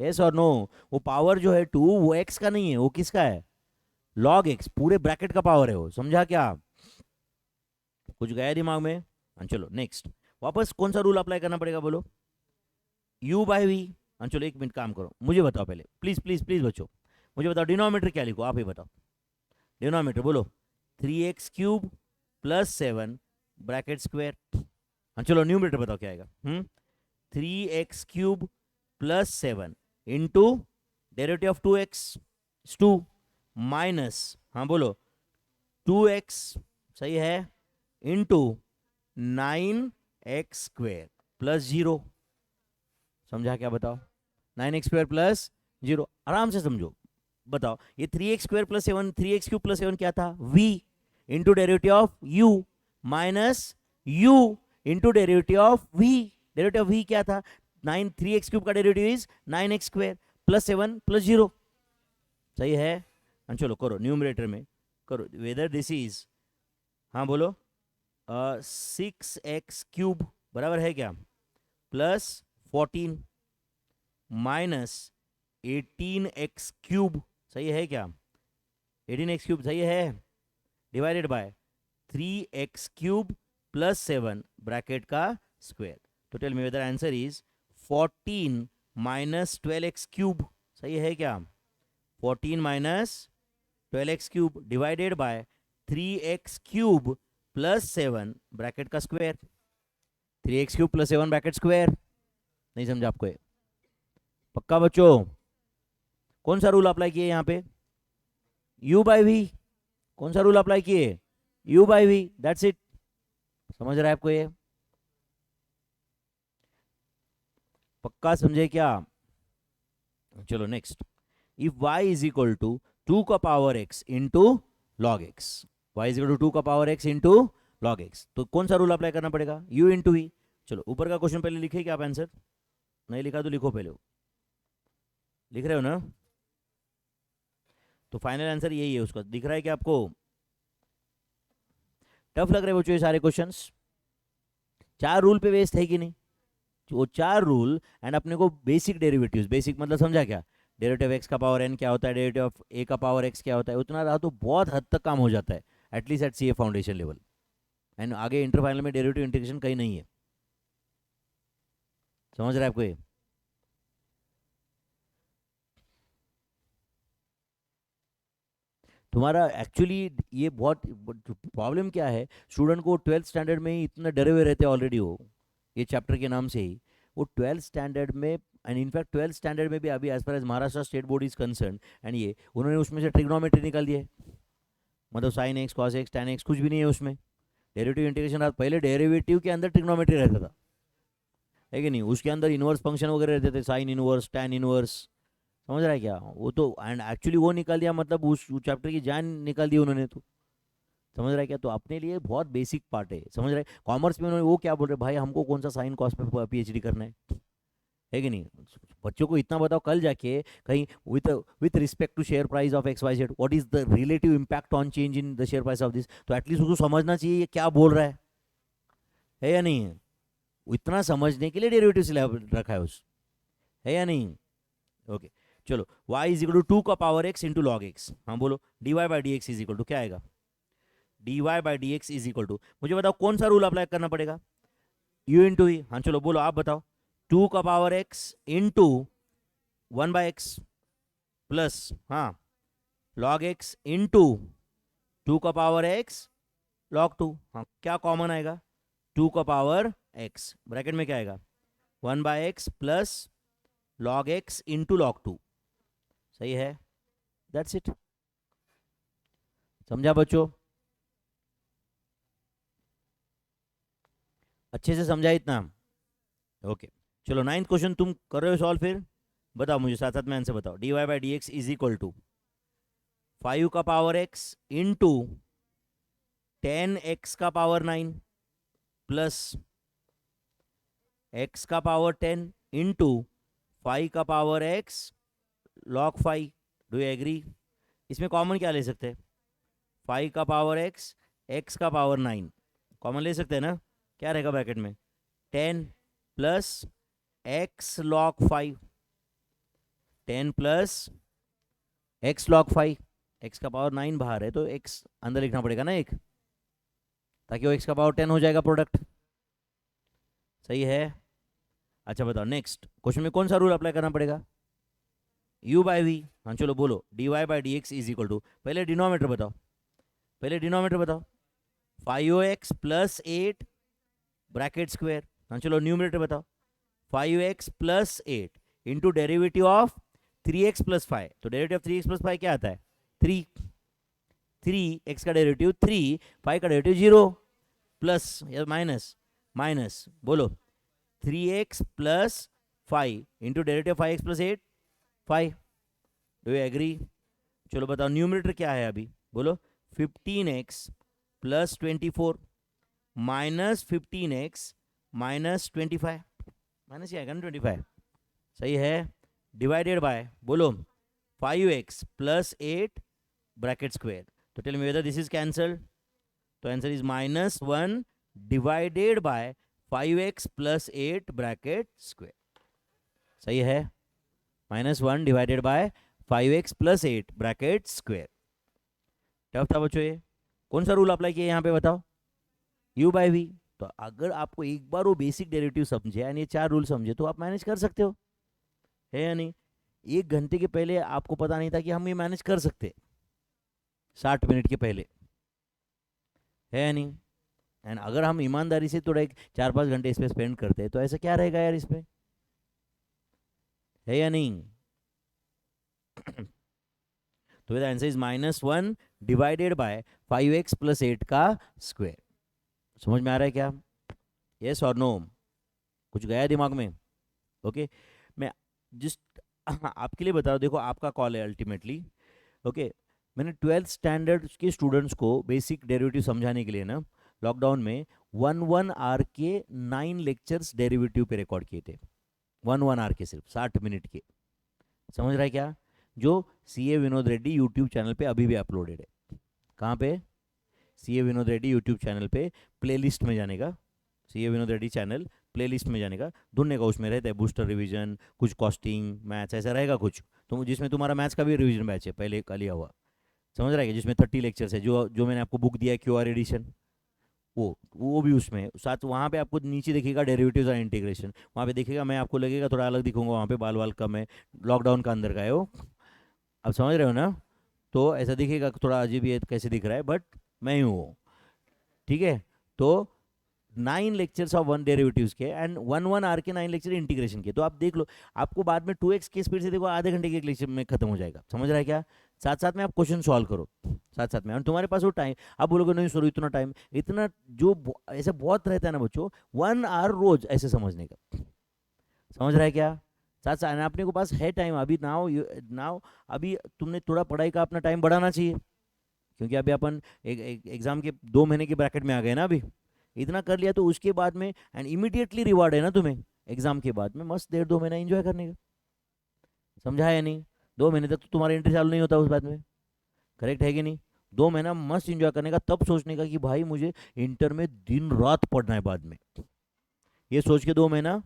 यस और नो? वो पावर जो है 2 वो x का नहीं है, वो किसका है? log x, पूरे ब्रैकेट का पावर है वो। समझा क्या? कुछ गया दिमाग में? चलो नेक्स्ट, वापस कौन सा रूल अप्लाई करना पड़ेगा? बोलो u बाई वी। चलो एक मिनट काम करो, मुझे बताओ पहले, प्लीज प्लीज प्लीज बच्चों, मुझे बताओ डिनोमीटर क्या लिखो, आप ही बताओ। डिनोमीटर बोलो 3x cube plus 7 bracket square. चलो न्यूमरेटर बताओ क्या आएगा? 3x cube plus 7 into derivative of 2x 2 minus, हाँ बोलो, 2x सही है इंटू 9x² प्लस 0। समझा क्या बताओ? 9x² प्लस 0, आराम से समझो। बताओ ये 3x² प्लस 7, 3x³ प्लस 7 क्या था? v into derivative of u minus u into derivative of v। Derivative of v क्या था? 3x³ का derivative is 9x² plus 7 plus 0। सही है? चलो करो न्यूमरेटर में करो, वेदर दिस इज, हाँ बोलो, 6x³ बराबर है क्या? प्लस 14 माइनस 18x³ सही है क्या? 18x³ सही है, divided by 3x³ plus 7 bracket का स्क्वायर। तो tell me whether answer is 14 minus 12x³ सही है क्या? 14 minus 12x³ divided by 3x³ plus 7 bracket का square. 3x³ plus 7 bracket square. नहीं समझा आपको ये? पक्का बच्चों? कौन सा रूल अप्लाई किए यहाँ पे? u by v. कौन सा रूल अप्लाई किए? u by v, that's it. समझ रहा है आपको ये? पक्का समझे क्या? चलो next, if y is equal to 2 का power x into log x, y is equal to 2 का power x into log x, तो कौन सा रूल अप्लाई करना पड़ेगा? u into v. चलो ऊपर का क्वेश्चन पहले लिखे क्या आप आंसर? नहीं लिखा तो लिखो पहले, लिख रहे हो ना? तो फाइनल आंसर यही है उसका, दिख रहा है क्या आपको? टफ लग रहे बच्चों ये सारे क्वेश्चंस? 4 रूल पे बेस्ड है कि नहीं? वो 4 रूल एंड अपने को बेसिक डेरिवेटिव्स, बेसिक मतलब समझा क्या? डेरिवेटिव एक्स का पावर एन क्या होता है, डेरिवेटिव ऑफ ए का पावर एक्स क्या होता है, उतना रहा तो बहुत हद तक काम हो जाता है, at least at CA foundation level. And आगे इंटर फाइनल में डेरिवेटिव इंटीग्रेशन कहीं नहीं है। समझ रहा है आपको ये? तुम्हारा एक्चुअली ये बहुत प्रॉब्लम क्या है, स्टूडेंट को 12th स्टैंडर्ड में ही इतना डरे हुए रहते हैं ऑलरेडी वो, ये चैप्टर के नाम से ही। वो 12th स्टैंडर्ड में, एंड इनफैक्ट 12th स्टैंडर्ड में भी अभी as far as Maharashtra state board is concern, and ये उन्होंने उसमें से ट्रिग्नोमेट्री निकाल दिए, मतलब sine x, cos x, tan x, कुछ भी नहीं है उसमें। डेरिवेटिव इंटीग्रेशन रहा, पहले डेरिवेटिव के अंदर ट्रिग्नोमेट्री रहता था, है कि नहीं? उसके अंदर इनवर्स फंक्शन वगैरह रहते थे, साइन इनवर्स, टैन इनवर्स। समझ रहा है क्या? वो तो एंड एक्चुअली वो निकाल दिया, मतलब उस चैप्टर की जान निकाल दी उन्होंने तो। समझ रहा है क्या? तो अपने लिए बहुत बेसिक पार्ट है, समझ रहा है? कॉमर्स में उन्होंने वो क्या बोल रहे, भाई हमको कौन सा साइन कॉस पे पीएचडी करना है कि नहीं? बच्चों को इतना बताओ, कल जाके कहीं with with respect to share price of x y z, what is the relative impact on change in the share price of this, तो एटलीस्ट उसको समझना चाहिए ये क्या बोल रहा है या नहीं है? इतना समझने के लिए डेरिवेटिव रखा है उस, है या नहीं? ओके चलो, y इज इक्वल टू 2 का power x into log x, हाँ बोलो, dy by d x is equal to क्या आएगा? dy by d x is equal to, मुझे बताओ कौन सा रूल अप्लाई करना पड़ेगा? u इंटू ई, हाँ चलो बोलो, आप बताओ। 2 का power x into 1 by x plus, हाँ, लॉग x इंटू 2 का पावर x लॉग 2, हाँ क्या कॉमन आएगा? 2 का पावर x, ब्रैकेट में क्या आएगा? 1 by x plus log x into log 2, सही है? That's it. समझा बच्चों? अच्छे से समझा इतना? ओके चलो 9th क्वेश्चन तुम कर रहे हो सॉल्व, फिर बताओ मुझे साथ साथ में आंसर बताओ। dy by d x is equal to 5 का पावर x इंटू 10x का पावर 9 प्लस x का पावर 10 इंटू 5 का power x log 5। Do you agree? इसमें कॉमन क्या ले सकते हैं? 5 का पावर x, x का पावर 9 कॉमन ले सकते हैं ना? क्या रहेगा ब्रैकेट में? 10 plus x log 5, 10 plus x log 5, x का पावर 9 बाहर है तो x अंदर लिखना पड़ेगा ना एक, ताकि वो x का पावर 10 हो जाएगा प्रोडक्ट। सही है? अच्छा बताओ नेक्स्ट क्वेश्चन में कौन सा रूल अप्लाई करना पड़ेगा? u बाई वी, हाँ चलो बोलो, dy by d x is equal to, पहले डिनोमीटर बताओ, पहले डिनोमीटर बताओ, 5x प्लस 8 ब्रैकेट स्क्वायर, हाँ चलो न्यूमरेटर बताओ, 5x plus 8 into derivative of 3x plus 5, तो डेरिवेटिव ऑफ 3x प्लस 5 क्या आता है? 3। 3x का डेरिवेटिव 3, 5 का डेरिवेटिव 0, प्लस या माइनस? माइनस, बोलो। 3x plus 5 into derivative 5x plus 8, 5। Do you agree? चलो बताओ न्यूमरेटर क्या है अभी, बोलो। 15x plus 24 minus 15x minus 25, minus क्या आएगा ना 25, सही है। डिवाइडेड बाय, बोलो, 5x प्लस 8 ब्रैकेट स्क्वायर, तो tell me whether this is cancelled, तो answer is -1 divided by 5x plus 8 bracket square, सही है। -1 divided by 5x plus 8 bracket square. Tough था बच्चों ये। कौन सा रूल अप्लाई किया यहाँ पे बताओ? u by v. तो अगर आपको एक बार वो बेसिक डेरिवेटिव समझे यानी ये 4 रूल समझे तो आप मैनेज कर सकते हो, है या नहीं? 1 घंटे के पहले आपको पता नहीं था कि हम ये मैनेज कर सकते, 60 मिनट के पहले, है या नहीं? एंड अगर हम ईमानदारी से थोड़ा एक 4-5 घंटे इस पर स्पेंड करते हैं तो ऐसा क्या रहेगा यार इसमें, है या नहीं? तो the answer is -1 divided by 5x plus 8 का स्क्वायर। समझ में आ रहा है क्या? यस और नो? कुछ गया दिमाग में? ओके मैं जस्ट आपके लिए बता रहा हूँ, देखो आपका कॉल है अल्टीमेटली। ओके मैंने 12th स्टैंडर्ड के स्टूडेंट्स को बेसिक डेरिवेटिव समझाने के लिए ना लॉकडाउन में 1 आवर के 9 लेक्चर्स डेरिवेटिव पे रिकॉर्ड किए थे। 1 आवर के, सिर्फ 60 मिनट के। समझ रहा है क्या? जो CA Vinod Reddy YouTube channel पे अभी भी अपलोडेड है। कहाँ पे? CA Vinod Reddy YouTube channel पे प्लेलिस्ट में जाने का, CA Vinod Reddy channel playlist में जाने का, ढूंढने का, उसमें रहता है बूस्टर रिवीजन, कुछ कॉस्टिंग, मैथ्स, ऐसा रहेगा कुछ, तो जिसमें तुम्हारा मैथ्स का भी रिवीजन बैच है पहले का लिया हुआ। समझ रहा है? जिसमें 30 लेक्चर्स है, जो मैंने आपको बुक दिया है QR एडिशन, वो भी उसमें साथ। वहाँ पे आपको नीचे दिखेगा डेरिवेटिव्स और इंटीग्रेशन, वहाँ पे दिखेगा, मैं आपको लगेगा थोड़ा अलग दिखूंगा, वहाँ पे बाल वाल कम है, लॉकडाउन का अंदर का है वो। अब समझ रहे हो ना? तो ऐसा दिखेगा, थोड़ा अजीब ये कैसे दिख रहा है, बट मैं ही हूँ वो, ठीक है? तो 9 लेक्चर्स ऑफ 1 डेरिवेटिव्स के एंड 1 आवर के 9 लेक्चर इंटीग्रेशन के, तो आप देख लो, आपको बाद में 2x की स्पीड से देखो आधे घंटे के एक लेक्चर में खत्म हो जाएगा। समझ रहा है क्या? साथ साथ में आप क्वेश्चन सॉल्व करो, साथ साथ में, और तुम्हारे पास वो टाइम, आप बोलोगे नहीं सर इतना टाइम, इतना जो ऐसे बहुत रहता है ना बच्चों, 1 आवर रोज ऐसे समझने का। समझ रहा है क्या? साथ साथ अपने को पास है टाइम अभी, नाउ अभी तुमने थोड़ा पढ़ाई का अपना टाइम बढ़ाना चाहिए, क्योंकि अभी अपन एग्जाम के 2 महीने के ब्रैकेट में आ गए ना अभी। इतना कर लिया तो उसके बाद में एंड इमीडिएटली रिवार्ड है ना तुम्हें, एग्जाम के बाद में मस्त 1.5-2 महीना एंजॉय करने का। समझा है या नहीं? 2 महीने तक तो तुम्हारा एंट्री चालू नहीं होता उस बाद में, करेक्ट है कि नहीं? 2 महीना मस्त एंजॉय करने का, तब सोचने का कि भाई मुझे इंटर में दिन रात पढ़ना है बाद में, ये सोच के 2 महीना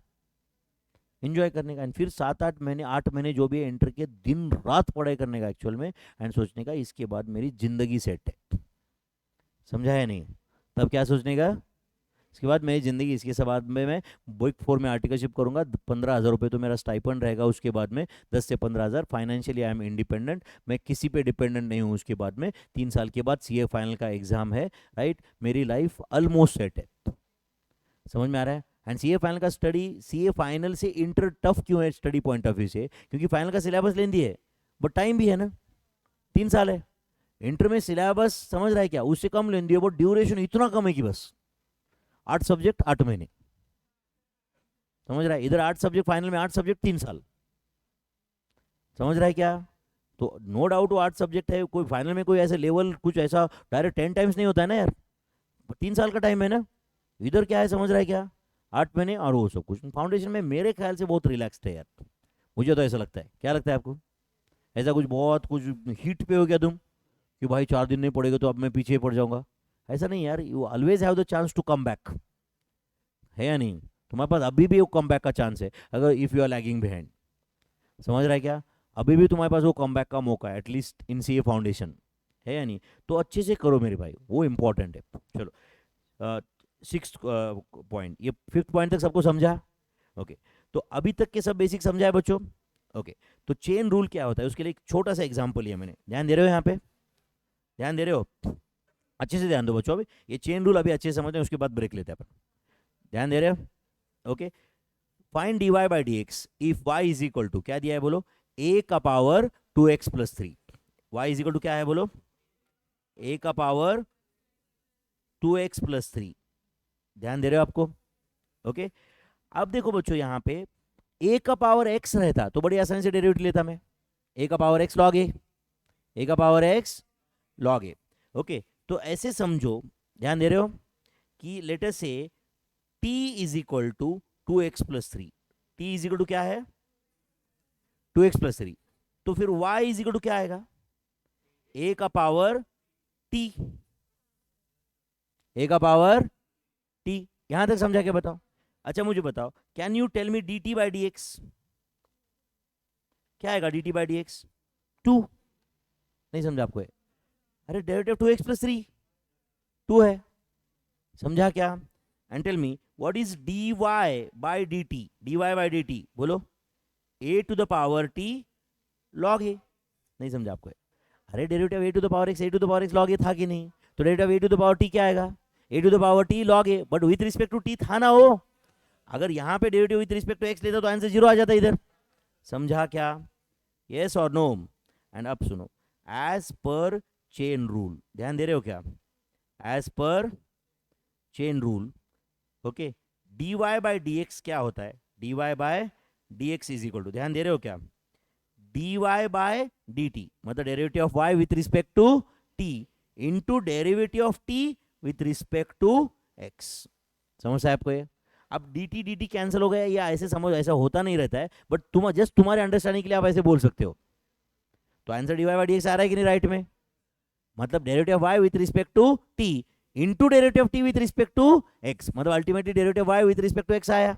एंजॉय करने का, एंड फिर 7-8 महीने 8 महीने जो भी है इंटर के दिन रात पढ़ाई करने का एक्चुअल में, एंड सोचने का इसके बाद मेरी जिंदगी सेट है। समझा है नहीं? तब क्या सोचने का? इसके बाद मेरी ज़िंदगी, इसके बाद में मैं बुक 4 में आर्टिकलशिप करूंगा, 15,000 रुपये तो मेरा स्टाइपेंड रहेगा, उसके बाद में 10 से 15,000 फाइनेंशियली आई एम इंडिपेंडेंट, मैं किसी पे डिपेंडेंट नहीं हूँ। उसके बाद में 3 साल के बाद CA फाइनल का एग्जाम है, राइट? मेरी लाइफ ऑलमोस्ट सेट है। समझ में आ रहा है? एंड CA फाइनल का स्टडी, CA फाइनल से इंटर टफ क्यों है स्टडी पॉइंट ऑफ व्यू से? क्योंकि फाइनल का सिलेबस लेंदी है, बट टाइम भी है ना, 3 साल है। इंटर में सिलेबस समझ रहा है क्या, उससे कम लेंदी है, बट ड्यूरेशन इतना कम है कि बस 8 सब्जेक्ट 8 महीने। समझ रहा है? इधर 8 सब्जेक्ट फाइनल में, 8 सब्जेक्ट 3 साल। समझ रहा है क्या? तो नो डाउट वो 8 सब्जेक्ट है, कोई फाइनल में कोई ऐसे लेवल कुछ ऐसा डायरेक्ट 10 टाइम्स नहीं होता है ना यार, 3 साल का टाइम है ना। इधर क्या है समझ रहा है क्या? 8 महीने और वो सब कुछ। फाउंडेशन में मेरे ख्याल से बहुत रिलैक्स्ड है यार, मुझे तो ऐसा लगता है। क्या लगता है आपको? ऐसा कुछ बहुत कुछ हीट पे हो गया तुम कि भाई 4 दिन नहीं पड़ेगा तो अब मैं पीछे पड़ जाऊंगा? ऐसा नहीं यार, you always have the chance to come back, है या नहीं? तुम्हारे पास अभी भी वो कम बैक का चांस है, अगर if you are lagging behind. समझ रहा है क्या? अभी भी तुम्हारे पास वो कम बैक का मौका है, एटलीस्ट इन CA फाउंडेशन, है या नहीं? तो अच्छे से करो मेरे भाई, वो इंपॉर्टेंट है। चलो 6th पॉइंट, ये 5th पॉइंट तक सबको समझा? ओके तो अभी तक के सब बेसिक समझा है बच्चों? ओके तो चेन रूल क्या होता है उसके लिए एक छोटा सा एग्जाम्पल लिया मैंने, ध्यान दे रहे हो यहाँ पे? ध्यान दे रहे हो? अच्छे से ध्यान दो बच्चों, अभी ये चेन रूल अभी अच्छे से समझते हैं, उसके बाद ब्रेक लेते हैं अपन। ध्यान दे रहे हो? Okay find dy by d x if y is equal to, क्या दिया है बोलो, a का power 2x plus 3। y is equal to क्या है बोलो, a का पावर 2x प्लस 3। ध्यान दे रहे हो आपको? ओके अब देखो बच्चों, यहां पे a का पावर x रहता तो बड़ी आसानी से डेरिवेटिव लेता मैं, a का power x log a, a का power x log a। Okay तो ऐसे समझो, ध्यान दे रहे हो, कि लेट अस से t is equal to 2x plus 3। t is equal to क्या है, 2x प्लस 3। तो फिर y इज इक्वल टू क्या आएगा, a का पावर t, a का पावर t। यहां तक समझा क्या बताओ? अच्छा मुझे बताओ, can you tell me dt by d x, क्या आएगा dt बाई डी एक्स? 2। नहीं समझा आपको? अरे डेरिवेटिव 2x प्लस 3 2 है, समझा क्या? And tell me what is dy by dt, dy by dt बोलो, a to the power t log a। नहीं समझा आपको? अरे derivative a to the power x, a to the power x log a था कि नहीं? तो derivative a to the power t क्या आएगा, a to the power t log a, but with respect to t था ना वो। अगर यहाँ पे derivative with respect to x लेता तो आंसर 0 आ जाता इधर। समझा क्या? यस और नो? एंड अब सुनो, एज पर चेन रूल, ध्यान दे रहे हो क्या? As per chain rule, okay, dy by d x क्या होता है, dy by D x is equal to, ध्यान दे रहे हो क्या, dy बाय डी टी, मतलब derivative of y with respect to t into derivative of t with respect to x। समझ आपको ये? अब dt dt कैंसिल हो गया, या ऐसे समझ, ऐसा होता नहीं रहता है, बट तुम जस्ट तुम्हारे अंडरस्टैंडिंग के लिए आप ऐसे बोल सकते हो। तो answer dy by d x आ रहा है कि नहीं राइट में? मतलब derivative of y with respect to t into derivative of t with respect to x, मतलब ultimately derivative y with respect to x आया।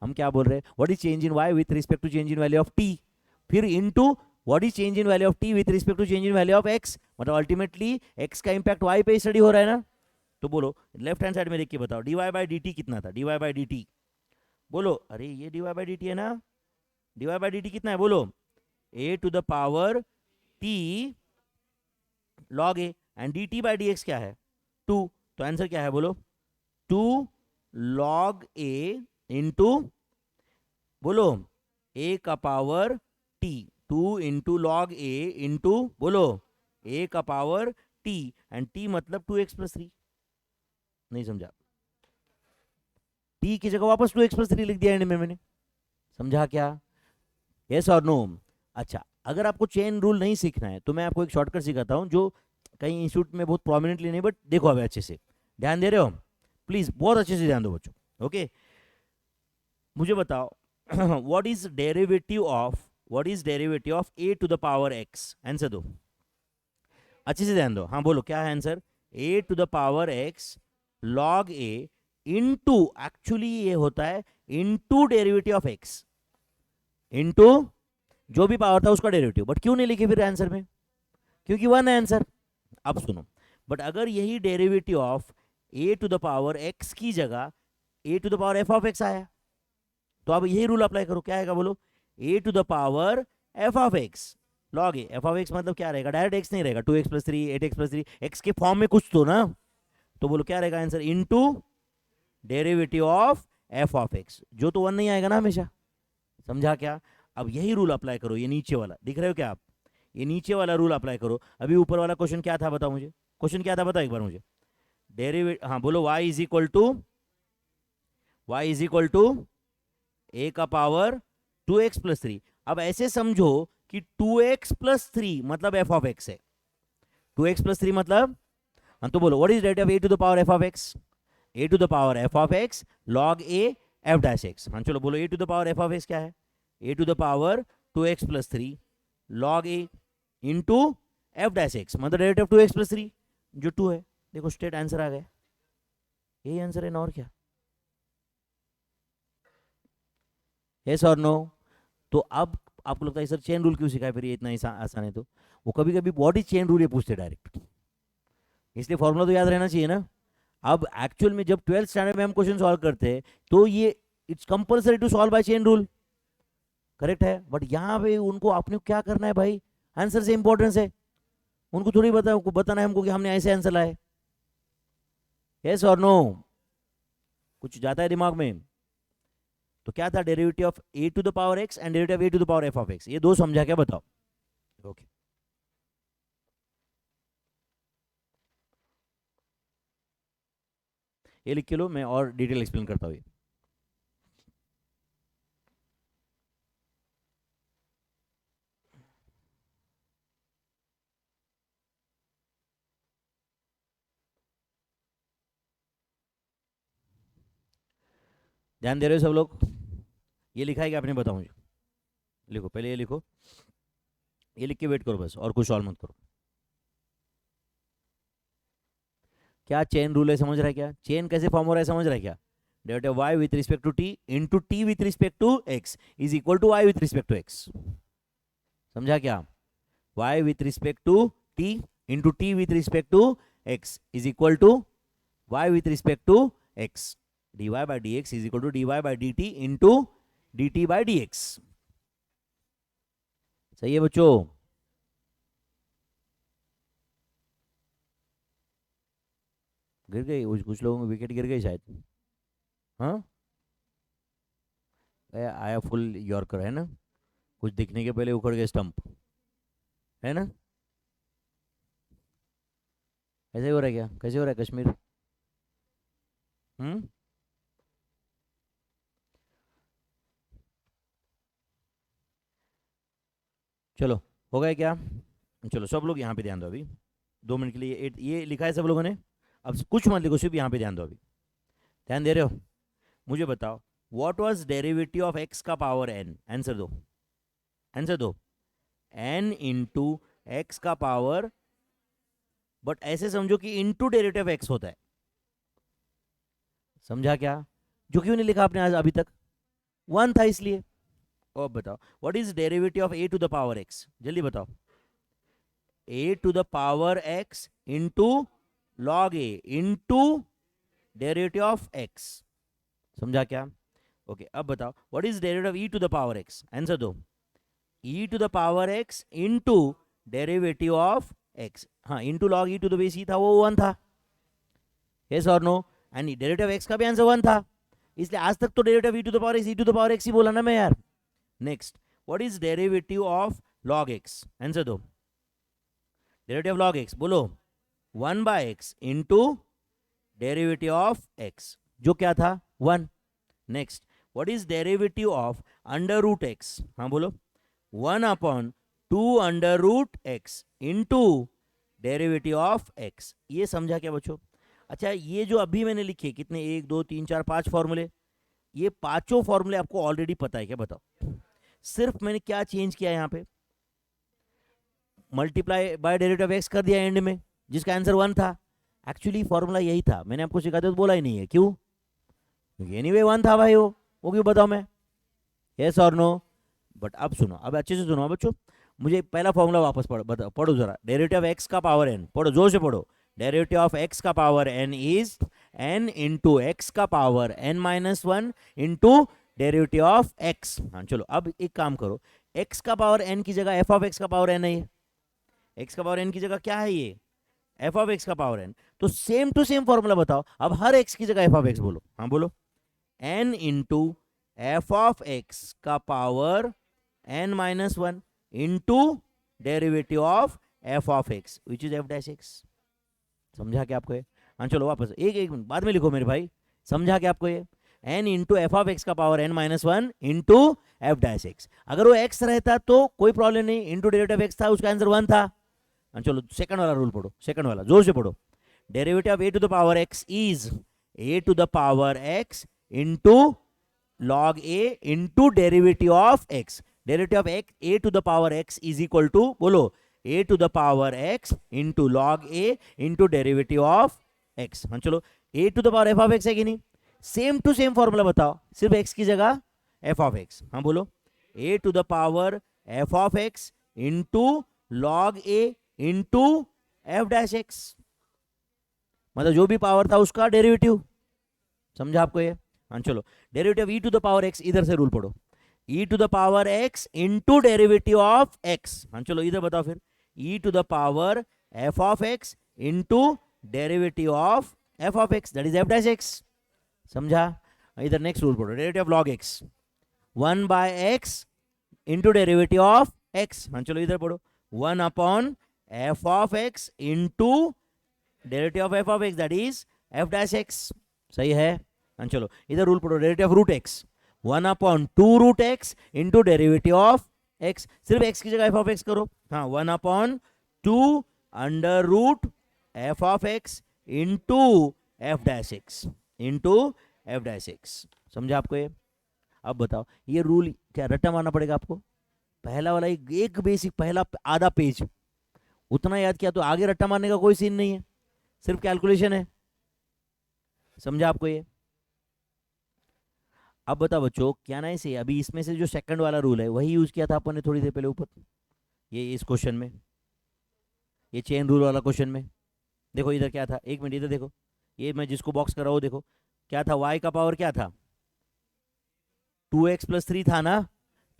हम क्या बोल रहे हैं, what is change in y with respect to change in value of t, फिर into what is change in value of t with respect to change in value of x, मतलब ultimately x का impact y पे study हो रहा है ना। तो बोलो लेफ्ट हैंड साइड में देख के बताओ, dy बाई dt कितना था, dy बाई dt बोलो, अरे ये dy बाई dt है ना, dy बाई dt कितना है बोलो, a to the power t log a, and dt by dx क्या है 2। तो आंसर क्या है बोलो, 2 log a इंटू बोलो a का power t, 2 into log a into बोलो a का पावर t, एंड t मतलब 2x प्लस 3। नहीं समझा? t की जगह वापस 2x प्लस 3 लिख दिया एंड में मैंने। समझा क्या? यस और नो? अच्छा अगर आपको चेन रूल नहीं सीखना है तो मैं आपको एक शॉर्टकट सिखाता हूं, जो कहीं इंस्टीट्यूट में बहुत प्रोमिनेंटली नहीं, बट देखो अब अच्छे से ध्यान दे रहे हो, प्लीज बहुत अच्छे से ध्यान दो बच्चों। ओके मुझे बताओ what is derivative of a to the power x, answer दो, अच्छे से ध्यान दो। हाँ बोलो क्या है answer, a to the power x log a into, actually ये होता है into derivative of x, into जो भी पावर था उसका डेरिवेटिव, बट क्यों नहीं लिखे फिर आंसर में, क्योंकि 1 है आंसर। अब सुनो, बट अगर यही derivative of a to the power x की जगह a to the power f of x आया, तो अब यही रूल अप्लाई करो, क्या आएगा बोलो, a to the power f of x log a, f of x मतलब क्या रहेगा, डायरेक्ट x नहीं रहेगा, 2x plus 3 8x plus 3 x के फॉर्म में कुछ तो ना, तो बोलो क्या रहेगा answer, into derivative of f of x, जो तो 1 नहीं आएगा ना हमेशा। समझा क्या? अब यही रूल अप्लाई करो, ये नीचे वाला दिख रहे हो क्या आप, ये नीचे वाला रूल अप्लाई करो। अभी ऊपर वाला क्वेश्चन क्या था बताओ मुझे, क्वेश्चन क्या था बताओ एक बार मुझे, डेरिवेटिव, हाँ बोलो y is equal to a का पावर 2x प्लस 3। अब ऐसे समझो कि 2x प्लस 3 मतलब f ऑफ x है, 2x प्लस 3 मतलब, हाँ तो बोलो what is derivative of a to the power f of x, a to the power f of x log a f dash x। हाँ चलो बोलो a to the power f of x क्या है, a to the power 2x plus 3 log a into f dash x, मतलब derivative of 2x plus 3 जो 2 है। देखो straight answer आ गया, यही आंसर है ना, और क्या? यस और नो? तो अब आपको लगता है सर चेन रूल क्यों सिखाया, फिर ये इतना आसान है? तो वो कभी कभी व्हाट इज चेन रूल ये पूछते डायरेक्ट, इसलिए फॉर्मूला तो याद रहना चाहिए ना। अब एक्चुअल में जब 12th स्टैंडर्ड में हम क्वेश्चन सॉल्व करते हैं तो ये it's compulsory to solve by chain rule, correct है, बट यहाँ पे उनको आपने क्या करना है भाई, आंसर से इंपॉर्टेंस है, उनको थोड़ी बताना है हमको कि हमने ऐसे आंसर लाए। यस और नो? कुछ जाता है दिमाग में? तो क्या था, derivative of a to the power x and derivative of a to the power f of x, ये दो समझा क्या, बताओ। ओके ये लिख के लो, मैं और डिटेल एक्सप्लेन करता हूँ। ध्यान दे रहे हो सब लोग? ये लिखा है कि आपने, बताओ मुझे। लिखो पहले, ये लिखो, ये लिख के वेट करो बस, और कुछ सॉल्व मत करो। क्या चेन रूल है, समझ रहा है? क्या चेन कैसे फॉर्म हो रहा है, समझ रहा है क्या? Derivative y with respect to t into t with respect to x is equal to y with respect to x। समझा क्या? y with respect to t into t with respect to x is equal to y with respect to x, dy by dx is equal to dy by dt into dt by dx। सही है बच्चों? गिर गई, कुछ लोगों को wicket गिर गई शायद। हाँ आया फुल यॉर्कर है ना, कुछ दिखने के पहले उखड़ गए स्टंप, है ना? ऐसे ही हो रहा है क्या? कैसे हो रहा है कश्मीर? हम्म चलो हो गया क्या? चलो सब लोग यहाँ पे ध्यान दो अभी, 2 मिनट के लिए। ये लिखा है सब लोगों ने, अब कुछ मत लिखो, सिर्फ यहाँ पे ध्यान दो अभी। ध्यान दे रहे हो? मुझे बताओ, what was derivative of x का पावर एन? आंसर दो, आंसर दो। एन इंटू एक्स का पावर, बट ऐसे समझो कि इंटू डेरिवेटिव एक्स होता है। समझा क्या? जो क्यों नहीं लिखा आपने आज अभी तक? 1 था इसलिए। अब बताओ, what is derivative of a to the power x? जल्दी बताओ। A to the power x into log a into derivative of x. समझा क्या? ओके अब बताओ, what is derivative of e to the power x? Answer दो। E to the power x into derivative of x, हाँ into log e to the base e था, वो 1 था। Yes और नो? एंड डेरिवेटिव एक्स का भी answer 1 था, इसलिए आज तक तो derivative e to the power x, e to the power x ही बोला ना मैं यार। Next, what is derivative of log x? Answer दो। डेरिवेटिव ऑफ लॉग एक्स बोलो। 1 by x into derivative of x, जो क्या था 1। Next, what is derivative of under root x? हाँ बोलो। 1 upon 2 under root x into derivative of x. ये समझा क्या बच्चों? अच्छा ये जो अभी मैंने लिखे, कितने, 1 2 3 4 5 फॉर्मूले, ये पांचों फॉर्मूले आपको ऑलरेडी पता है क्या? बताओ। सिर्फ मैंने क्या चेंज किया यहाँ पे, मल्टीप्लाई बाय डेरिवेटिव एक्स कर दिया एंड में, जिसका आंसर 1 था। एक्चुअली फॉर्मूला यही था, मैंने आपको सिखाते तो बोला ही नहीं है, क्यों? क्योंकि एनीवे 1 था भाई, वो क्यों बताऊं मैं? यस और नो? बट अब सुनो, अब अच्छे से सुनो बच्चों, मुझे पहला फॉर्मूला वापस पढ़ो जरा। डेरिवेटिव ऑफ एक्स का पावर एन, पढ़ो जोर से पढ़ो। डेरिवेटिव ऑफ एक्स का power n is n into x का power n minus 1 into derivative of x. हाँ चलो अब एक काम करो, एक्स का पावर एन की जगह एफ ऑफ एक्स का पावर एन है, ये एक्स का पावर एन की जगह क्या है, ये एफ ऑफ एक्स का पावर एन। तो सेम टू सेम फॉर्मूला बताओ, अब हर एक्स की जगह एफ ऑफ एक्स बोलो। हाँ बोलो, n into f of x का power n minus 1 into derivative of f of x which is f dash x. समझा क्या आपको ये? हाँ चलो वापस, एक एक बाद में लिखो मेरे भाई। समझा क्या आपको ये? N into f of x का power n minus 1 into f dash x. अगर वो एक्स रहता तो कोई प्रॉब्लम नहीं, इंटू डेरिवेटिव एक्स था, उसका आंसर 1 था। हाँ चलो सेकंड वाला रूल पढ़ो, सेकंड वाला जोर से पढ़ो। Derivative of a to the power x is a to the power x into log a into derivative of x। Derivative of x a to the power x is equal to, बोलो, a to the power x into log a into derivative of x। हाँ चलो, a to the power f of x है कि नहीं? Same to same formula बताओ, सिर्फ x की जगह f of x। हाँ बोलो, a to the power f of x into log a into f dash x, मतलब जो भी पावर था उसका डेरिवेटिव। समझा आपको ये? हाँ चलो, derivative e to the power x, इधर से रूल पढ़ो, e to the power x into derivative of x. हाँ चलो इधर बताओ फिर, e to the power f of x into derivative of f of x, that is f dash x. समझा? इधर नेक्स्ट रूल पढ़ो, derivative of log x. 1 by x into derivative of x. हाँ चलो इधर पढ़ो, 1 upon f of x into derivative of f of x that is f dash x. सही है। हाँ चलो इधर रूल पढ़ो, derivative of root x 1 upon 2 root x into derivative of x. सिर्फ एक्स की जगह एफ ऑफ एक्स करो। हाँ 1 upon 2 under root f of x into f dash x into f dash x. समझा आपको ये? अब बताओ ये रूल क्या रट्टा मारना पड़ेगा आपको? पहला वाला एक बेसिक पहला आधा पेज उतना याद किया तो आगे रट्टा मारने का कोई सीन नहीं है, सिर्फ कैलकुलेशन है। समझा आपको ये? अब बताओ बच्चों क्या ना इसे अभी इसमें से जो सेकंड वाला रूल है वही यूज किया था अपन ने थोड़ी देर पहले ऊपर, ये इस क्वेश्चन में, ये चेन रूल वाला क्वेश्चन में। देखो इधर क्या था, एक मिनट इधर देखो, ये मैं जिसको बॉक्स कर रहा हूँ देखो क्या था, y का पावर क्या था 2x+3 था ना।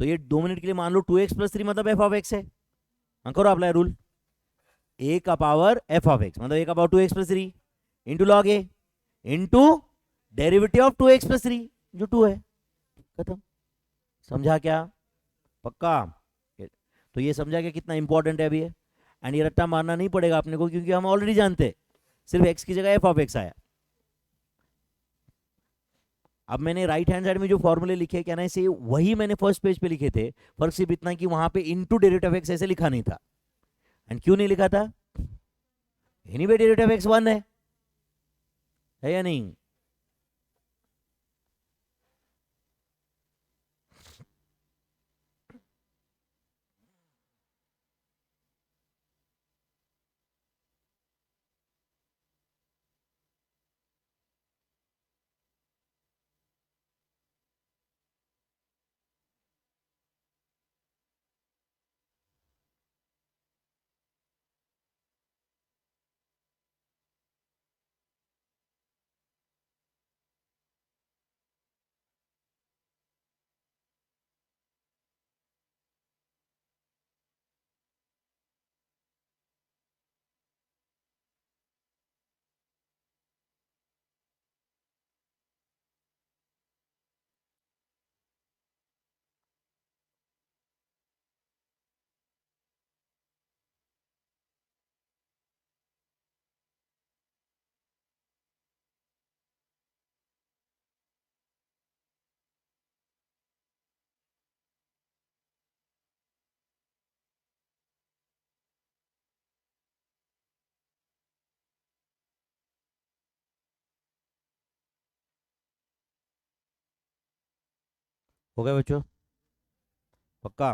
तो ये 2 मिनट के लिए मान लो 2x+3 मतलब एफ ऑफ एक्स है। हाँ करो अप्लाई रूल, a का पावर एफ ऑफ एक्स मतलब a का power 2x+3 into log a into derivative of 2x+3 जो 2 है। खत्म। समझा क्या? पक्का? तो ये समझा क्या कितना इंपॉर्टेंट है अभी ये? एंड ये रट्टा मारना नहीं पड़ेगा अपने को क्योंकि हम ऑलरेडी जानते हैं, सिर्फ x की जगह एफ ऑफ एक्स आया। अब मैंने राइट हैंड साइड में जो फॉर्मूले लिखे क्या ना इसे वही मैंने फर्स्ट पेज पे लिखे थे, फर्क सिर्फ इतना कि वहां पे इनटू डेरिवेटिव ऑफ एक्स ऐसे लिखा नहीं था। एंड क्यों नहीं लिखा था? एनीवे डेरिवेटिव ऑफ एक्स 1 है या नहीं? हो गया बच्चों? पक्का?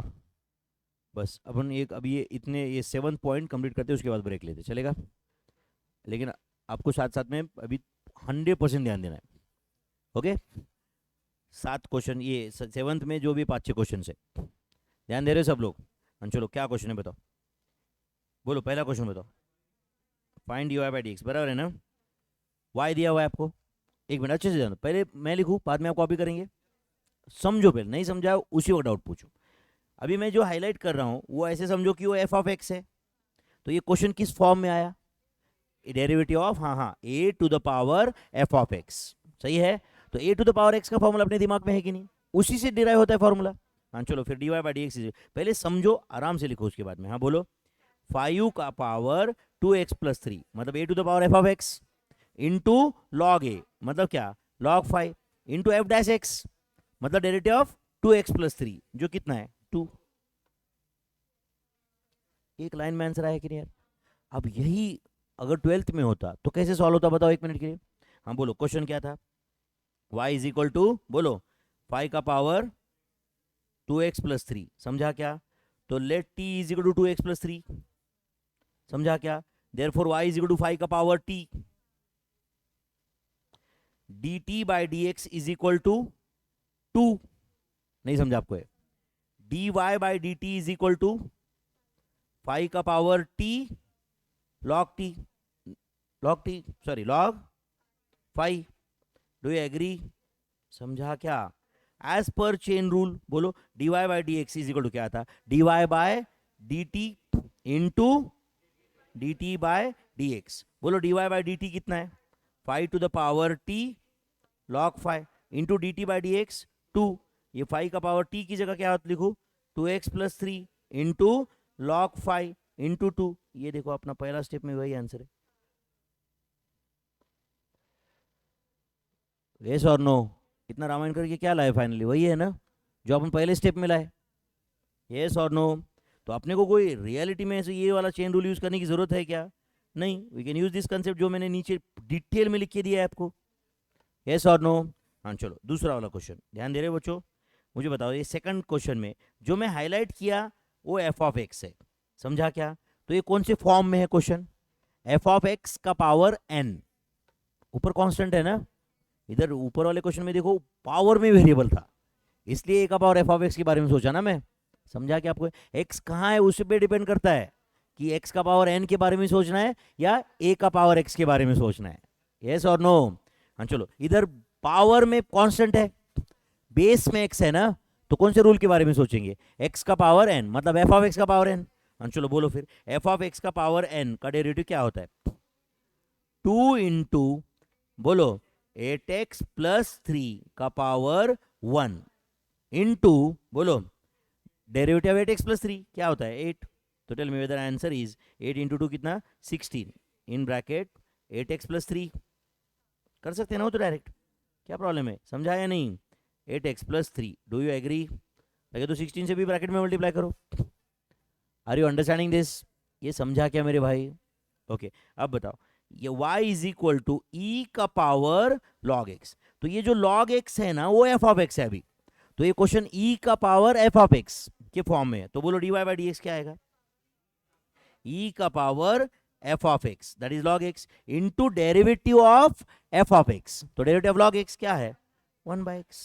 बस अपन एक अभी ये इतने ये 7 पॉइंट कंप्लीट करते हैं उसके बाद ब्रेक लेते चलेगा। लेकिन आपको साथ साथ में अभी 100% ध्यान देना है। ओके 7 क्वेश्चन ये 7th में जो भी 5-6 क्वेश्चन है, ध्यान दे रहे हो सब लोग? हाँ चलो क्या क्वेश्चन है बताओ, बोलो पहला क्वेश्चन बताओ। Find dy by d x बराबर है ना, y दिया हुआ है आपको। एक मिनट अच्छे से जानो, पहले मैं लिखूँ बाद में आप कॉपी करेंगे। समझो पहले, नहीं समझा उसी वक्त डाउट पूछो। अभी मैं जो हाईलाइट कर रहा हूँ वो ऐसे समझो कि वो एफ ऑफ एक्स है। तो ये क्वेश्चन किस फॉर्म में आया? डेरिवेटिव ऑफ हाँ a to the power f of x. सही है। तो a to the power x का फॉर्मूला अपने दिमाग में है कि नहीं? उसी से डिराइव होता है फॉर्मूला। हाँ चलो फिर d y by d x पहले समझो, आराम से लिखो उसके बाद में। हाँ बोलो 5 का पावर 2x+3 मतलब a to the power f of x into log a मतलब क्या log 5 into f dash x मतलब डेरिवेटिव ऑफ 2x+3 जो कितना है 2। एक लाइन में आंसर आया कि नहीं यार? अब यही अगर 12th में होता तो कैसे सॉल्व होता बताओ एक मिनट के लिए। हाँ बोलो क्वेश्चन क्या था? y इज इक्वल टू बोलो 5 का पावर 2x+3 समझा क्या? तो let t is equal to 2x+3 समझा क्या? Therefore y is equal to 5 का power t dt by d x is equal to 2। नहीं समझा आपको? है dy by d t is equal to 5 का power t log t sorry log 5। Do you agree? समझा क्या? एज पर चेन रूल बोलो dy by d x is equal to क्या था dy by d t into d t by D x. बोलो dy by d t कितना है 5 to the power t log 5 into d t by d x 2। ये 5 का power t की जगह क्या लिखूं, 2x plus 3 into log 5 into 2। ये देखो अपना पहला स्टेप में वही आंसर है। यस और नो? इतना रामायण करके क्या लाए फाइनली, वही है ना जो अपन पहले स्टेप में लाए। यस और नो? तो अपने को कोई रियलिटी में ऐसे ये वाला चेन रूल यूज करने की जरूरत है क्या? नहीं, we can use this concept जो मैंने नीचे डिटेल में लिख के दिया है आपको। यस और नो? हाँ चलो दूसरा वाला क्वेश्चन ध्यान दे रहे बच्चों। मुझे बताओ ये सेकंड क्वेश्चन में जो मैं हाईलाइट किया वो एफ ऑफ एक्स है, समझा क्या? तो ये कौन से फॉर्म में है क्वेश्चन? एफ ऑफ एक्स का पावर एन, ऊपर कांस्टेंट है ना, इधर ऊपर वाले क्वेश्चन में देखो पावर में वेरिएबल था, इसलिए ए का पावर एफ ऑफ एक्स के बारे में सोचा ना मैं। समझा कि आपको एक्स कहाँ है उस पर डिपेंड करता है कि एक्स का पावर एन के बारे में सोचना है या ए का पावर एक्स के बारे में सोचना है। यस और नो? हाँ चलो, इधर पावर में कांस्टेंट है, बेस में एक्स है ना, तो कौन से रूल के बारे में सोचेंगे? एक्स का पावर एन मतलब एफ ऑफ एक्स का पावर एन। हाँ चलो बोलो फिर, एफ ऑफ एक्स का पावर एन का डेरिवेटिव क्या होता है? 2 इंटू बोलो 8x प्लस 3 का पावर 1 इंटू बोलो डेरिवेटिव 8x प्लस 3 क्या होता है? 8। तो tell me whether answer is 8 into 2 कितना? 16 इन ब्रैकेट 8x प्लस 3। कर सकते हैं ना वो तो डायरेक्ट, क्या प्रॉब्लम है? समझा या नहीं? 8x plus 3, do you agree? लगे तो 16 से भी ब्रैकेट में मल्टीप्लाई करो। Are you understanding this? ये समझा क्या मेरे भाई? ओके अब बताओ, ये y इज इक्वल टू ई का पावर log x, तो ये जो log x है ना वो f ऑफ x है अभी, तो ये क्वेश्चन e का पावर f ऑफ x के फॉर्म में है, तो बोलो dy बाई dx क्या आएगा? e का power f of x that is log x into derivative of f of x, तो डेरिवेटिव ऑफ log x क्या है? 1 बाई x।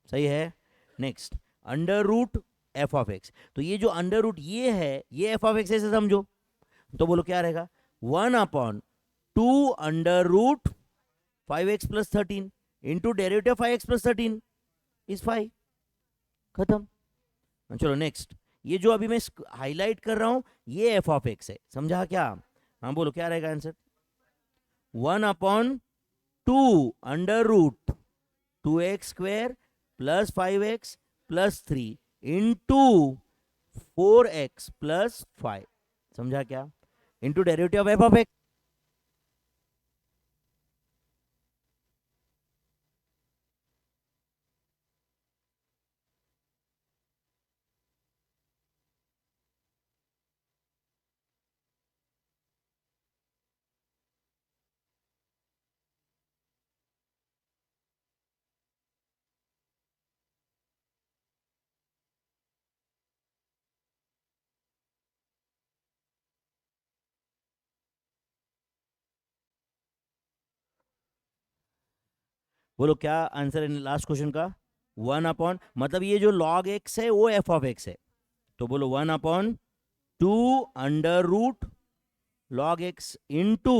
सही है। Next under root f of x, तो ये जो अंडर रूट ये है ये f ऑफ x ऐसे समझो, तो बोलो क्या रहेगा? 1 upon 2 under root 5x plus 13 into derivative 5x plus 13 is 5। खत्म। चलो नेक्स्ट, ये जो अभी मैं हाईलाइट कर रहा हूं ये एफ ऑफ एक्स है, समझा क्या? हाँ बोलो क्या रहेगा answer? 1 upon 2 under root 2x square plus 5x plus 3 into 4x plus 5, समझा क्या? Into derivative of f of x. बोलो क्या आंसर है लास्ट क्वेश्चन का? 1 अपॉन मतलब ये जो log x है वो f ऑफ x है, तो बोलो 1 upon 2 under root log x into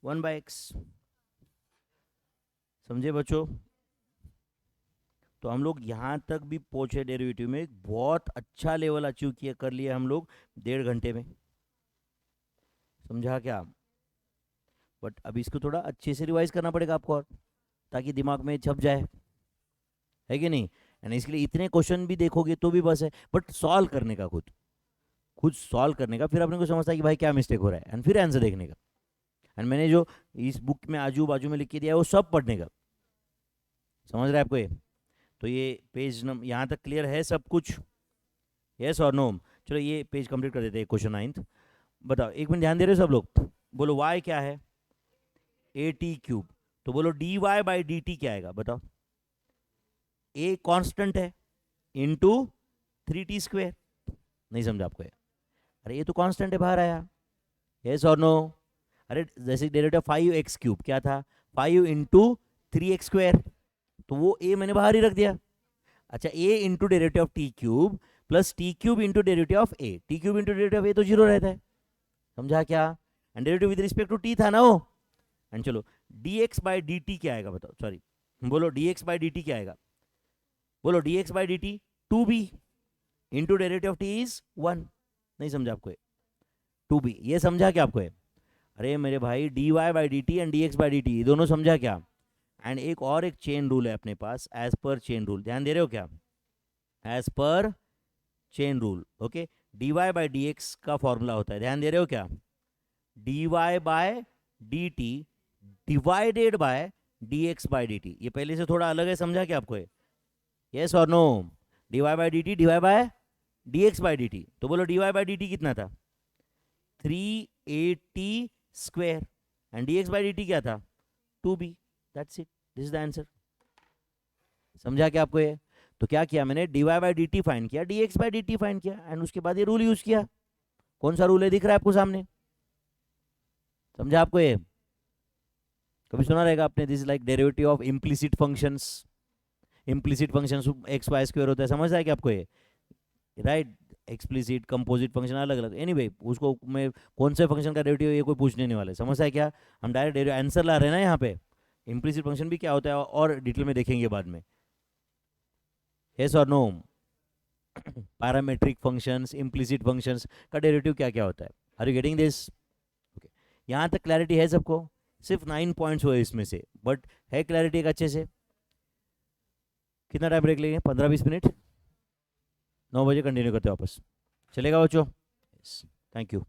1 by x. समझे बच्चों? तो हम लोग यहाँ तक भी पहुंचे डेरिवेटिव में, बहुत अच्छा लेवल अचीव किया कर लिया हम लोग 1.5 घंटे में। समझा क्या? बट अब इसको थोड़ा अच्छे से रिवाइज करना पड़ेगा आपको और, ताकि दिमाग में छप जाए, है कि नहीं? एंड इसके लिए इतने क्वेश्चन भी देखोगे तो भी बस है, बट सॉल्व करने का खुद खुद सॉल्व करने का, फिर अपने को समझता है कि भाई क्या मिस्टेक हो रहा है, एंड फिर आंसर देखने का। एंड मैंने जो इस बुक में आजू बाजू में लिख के दिया है वो सब पढ़ने का। समझ रहे हैं आपको ये? तो ये पेज यहाँ तक क्लियर है सब कुछ? यस और नो? चलो ये पेज कंप्लीट कर देते हैं, क्वेश्चन 9th। बताओ एक मिनट ध्यान दे रहे हो सब लोग? बोलो y क्या है? ए टी क्यूब, तो बोलो dy बाई डी टी क्या आएगा बताओ? a कांस्टेंट है इंटू 3t स्क्वेयर। नहीं समझा आपको ये? अरे ये तो कांस्टेंट है बाहर आया। यस और नो? अरे जैसे डेरिवेटिव 5x क्यूब क्या था? 5 इंटू 3x स्क्वायर, तो वो a मैंने बाहर ही रख दिया। अच्छा a into derivative of t cube plus t cube into derivative of a, t cube into derivative of a तो जीरो रहता है। समझा क्या? And derivative with respect to t था ना वो। एंड चलो dx बाई डी टी क्या आएगा बताओ? सॉरी बोलो dx बाई डी टी क्या आएगा? बोलो dx by d T 2b into derivative of t is 1। नहीं समझा आपको? 2b ये समझा क्या आपको? अरे मेरे भाई dy by d t and dx by d t दोनों समझा क्या? एंड एक चेन रूल है अपने पास, एज पर चेन रूल, ध्यान दे रहे हो क्या? As per chain rule, okay. dy by d x का फॉर्मूला होता है, ध्यान दे रहे हो क्या? dy by d t divided by D x by d t. ये पहले से थोड़ा अलग है, समझा क्या आपको? यस और no? dy by d t divide by D x by d t, तो बोलो dy बाई डी टी कितना था? 380 square, and d x by d t क्या था? 2b। That's it, this is the answer. समझा क्या आपको ये? तो क्या किया मैंने, dy by d t find किया, dx by d t find किया, एंड उसके बाद ये रूल यूज किया। कौन सा रूल है, दिख रहा है आपको सामने? समझा आपको ये? कभी सुना रहेगा आपने, this like derivative of implicit functions. Implicit functions x y square होता है, समझ रहा है क्या आपको ये? राइट, एक्सप्लिसिट कंपोजिट फंक्शन अलग अलग, एनीवे उसको मैं कौन से फंक्शन का डेरिवेटिव ये कोई पूछने नहीं वाला है, समझ है क्या? हम डायरेक्ट आंसर ला रहे हैं ना यहाँ पे। इम्प्लिसिट फंक्शन भी क्या होता है और डिटेल में देखेंगे बाद में। यस और no? Parametric functions, implicit functions का डेरिवेटिव क्या क्या होता है? Are you getting this? Okay, यहाँ तक क्लैरिटी है सबको? सिर्फ 9 पॉइंट्स हुए इसमें से, बट है क्लैरिटी एक अच्छे से। कितना टाइम ब्रेक लेंगे? 15-20 मिनट। 9 बजे कंटिन्यू करते हैं वापस, चलेगा बच्चों? Thank you.